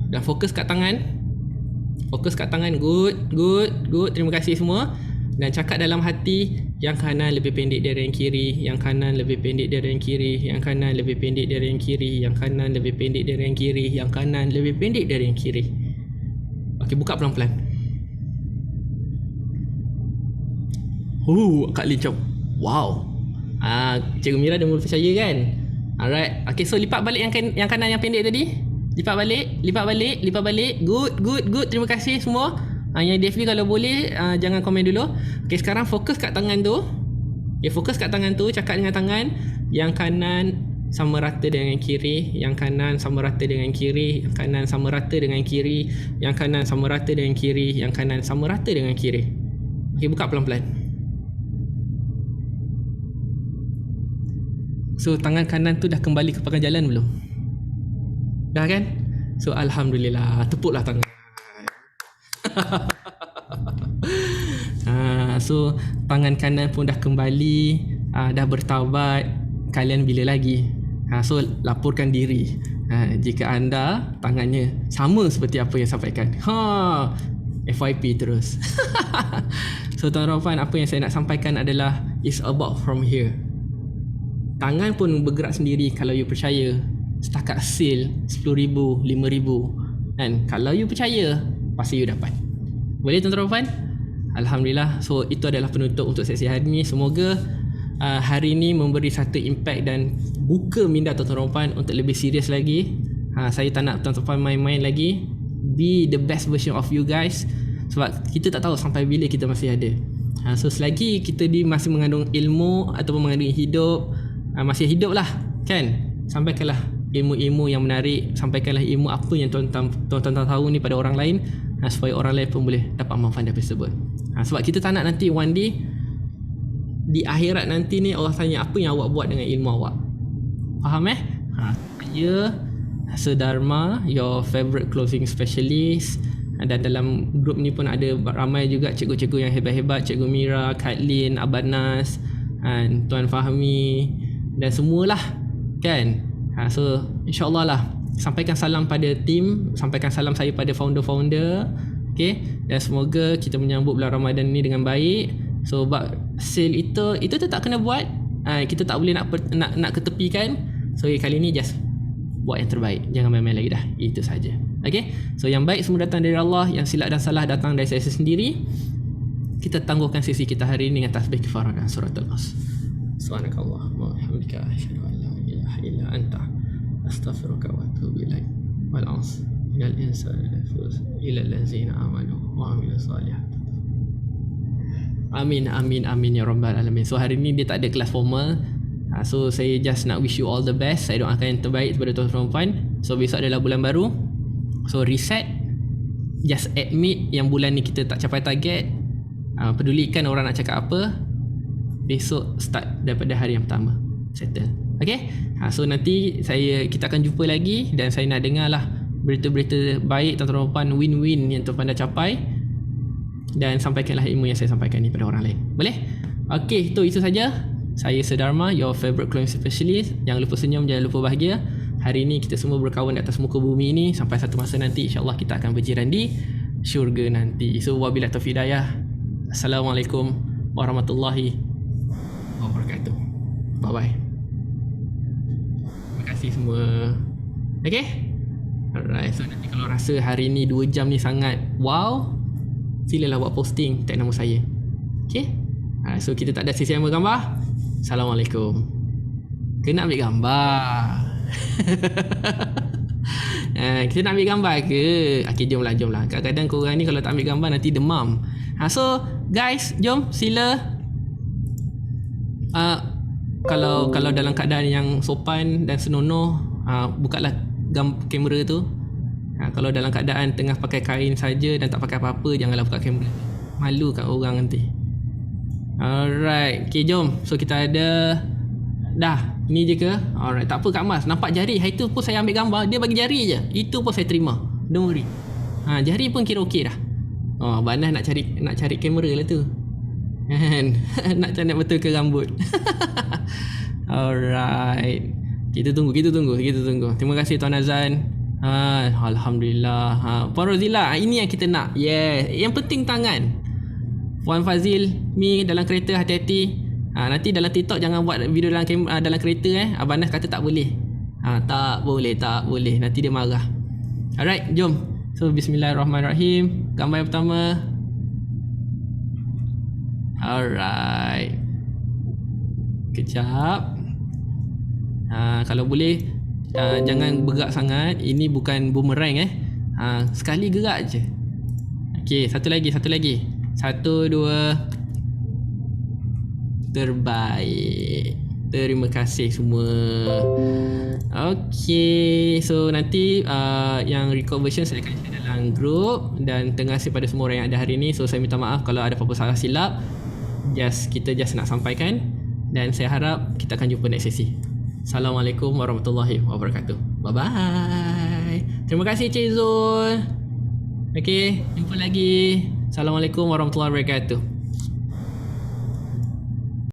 Dan fokus kat tangan. Good. Terima kasih semua. Dan cakap dalam hati, yang kanan lebih pendek dari yang kiri, yang kanan lebih pendek dari yang kiri, yang kanan lebih pendek dari yang kiri, yang kanan lebih pendek dari yang kiri, yang kanan lebih pendek dari yang kiri. Okey, buka pelan-pelan. Kak Lin macam wow. Cikgu Mira dah mula percaya kan. Alright. Okay, so lipat balik yang kanan yang pendek tadi. Lipat balik. Good. Terima kasih semua. Yang DFB kalau boleh jangan komen dulu. Okay, sekarang fokus kat tangan tu. Okay, fokus kat tangan tu. Cakap dengan tangan. Yang kanan sama rata dengan kiri, yang kanan sama rata dengan kiri, yang kanan sama rata dengan kiri, yang kanan sama rata dengan kiri, yang kanan sama rata dengan kiri. Okey, buka pelan-pelan. So tangan kanan tu dah kembali ke pakai jalan belum? Dah kan? So alhamdulillah, tepuklah tangan. So tangan kanan pun dah kembali, dah bertaubat. Kalian bila lagi? So laporkan diri jika anda tangannya sama seperti apa yang sampaikan. FYP terus. So tuan-tuan puan, apa yang saya nak sampaikan adalah it's about from here. Tangan pun bergerak sendiri kalau you percaya. Setakat sale 10,000, 5,000 kan. Kalau you percaya, pasti you dapat. Boleh tuan-tuan puan? Alhamdulillah. So itu adalah penutup untuk sesi hari ini. Semoga hari ini memberi satu impact dan buka minda tuan-tuan puan untuk lebih serius lagi. Saya tak nak tuan-tuan puan main-main lagi. Be the best version of you guys. Sebab kita tak tahu sampai bila kita masih ada. So selagi kita masih mengandung ilmu ataupun mengandung hidup, masih hidup lah kan, sampaikanlah ilmu-ilmu yang menarik, sampaikanlah ilmu apa yang tuan-tuan tahu ni pada orang lain, supaya orang lain pun boleh dapat manfaat daripada tersebut. Sebab kita tak nak nanti one day di akhirat nanti ni Allah tanya apa yang awak buat dengan ilmu awak. Faham Ya, Sedharma, your favorite clothing specialist, dan dalam grup ni pun ada ramai juga cikgu-cikgu yang hebat-hebat, Cikgu Mira, Katlin, Abang Nas, Tuan Fahmi dan semualah kan. So insyaAllah lah, sampaikan salam pada tim, sampaikan salam saya pada founder-founder. Okay, dan semoga kita menyambut bulan Ramadan ni dengan baik. So bab sale itu tetap kena buat. Kita tak boleh nak ketepikan. So kali ni just buat yang terbaik, jangan main-main lagi dah. Itu saja. Okay, so yang baik semua datang dari Allah, yang silap dan salah datang dari saya sendiri. Kita tangguhkan sesi kita hari ini dengan tasbih kifarah dan surat Al-Nas. Subhanakallahumma wa bihamdika asyhadu an la ilaha illa anta astaghfiruka wa atubu ilaik. Wal 'asr innal insana lafuz illa allazina amanu wa 'amilus solihat. Amin amin amin ya rabbal alamin. So hari ni dia tak ada kelas formal. So saya just nak wish you all the best. Saya doakan yang terbaik kepada tuan-tuan puan. So besok adalah bulan baru. So reset. Just admit yang bulan ni kita tak capai target. Pedulikan orang nak cakap apa. Besok start daripada hari yang pertama. Settle. Okay? So nanti kita akan jumpa lagi. Dan saya nak dengar lah berita-berita baik tuan-tuan puan, win-win yang tuan-tuan dah capai. Dan sampaikanlah ilmu yang saya sampaikan ni pada orang lain. Boleh? Okay, itu saja. Saya Sedharma, your favorite clothing specialist. Jangan lupa senyum, jangan lupa bahagia. Hari ini kita semua berkawan di atas muka bumi ini. Sampai satu masa nanti insyaAllah kita akan berjiran di syurga nanti. So wabillahi taufiq hidayah. Assalamualaikum warahmatullahi wabarakatuh. Bye bye. Terima kasih semua. Okay? Alright, so nanti kalau rasa hari ni 2 jam ni sangat wow, silalah buat posting tag nama saya. Okay? So kita tak ada sesi ambil gambar. Assalamualaikum. Kena ambil gambar. Kita nak ambil gambar ke? Okay, jomlah. Kadang-kadang korang ni kalau tak ambil gambar nanti demam. So guys, jom sila. Kalau dalam keadaan yang sopan dan senonoh, bukalah kamera tu. Kalau dalam keadaan tengah pakai kain saja dan tak pakai apa-apa, janganlah buka kamera. Malu kat orang nanti. Alright, okay, jom. So kita ada dah, ni je ke? Alright, tak apa Kak Mas, nampak jari. Hari tu pun saya ambil gambar, dia bagi jari je. Itu pun saya terima. Don't worry. Jari pun kira okey dah. Banas nak cari kamera lah tu. Kan? nak betul ke rambut. Alright. Kita tunggu. Terima kasih Tuan Azan. Alhamdulillah. Puan Rozila, ini yang kita nak. Yes. Yang penting tangan. Puan Fazil, Mi dalam kereta hati-hati. Nanti dalam TikTok jangan buat video dalam kereta. Abang Nas kata tak boleh. Tak boleh. Nanti dia marah. Alright, jom. So bismillahirrahmanirrahim. Gambar yang pertama. Alright. Kejap. Kalau boleh jangan bergerak sangat. Ini bukan boomerang sekali gerak je. Okey, satu lagi. 1, 2. Terbaik. Terima kasih semua. Okay, so nanti yang record version saya akan share dalam group. Dan terima kasih pada semua orang yang ada hari ni. So saya minta maaf kalau ada apa-apa salah silap. Kita just nak sampaikan. Dan saya harap kita akan jumpa next sesi. Assalamualaikum warahmatullahi wabarakatuh. Bye bye. Terima kasih Cik Zul. Okay, jumpa lagi. Assalamualaikum warahmatullahi wabarakatuh.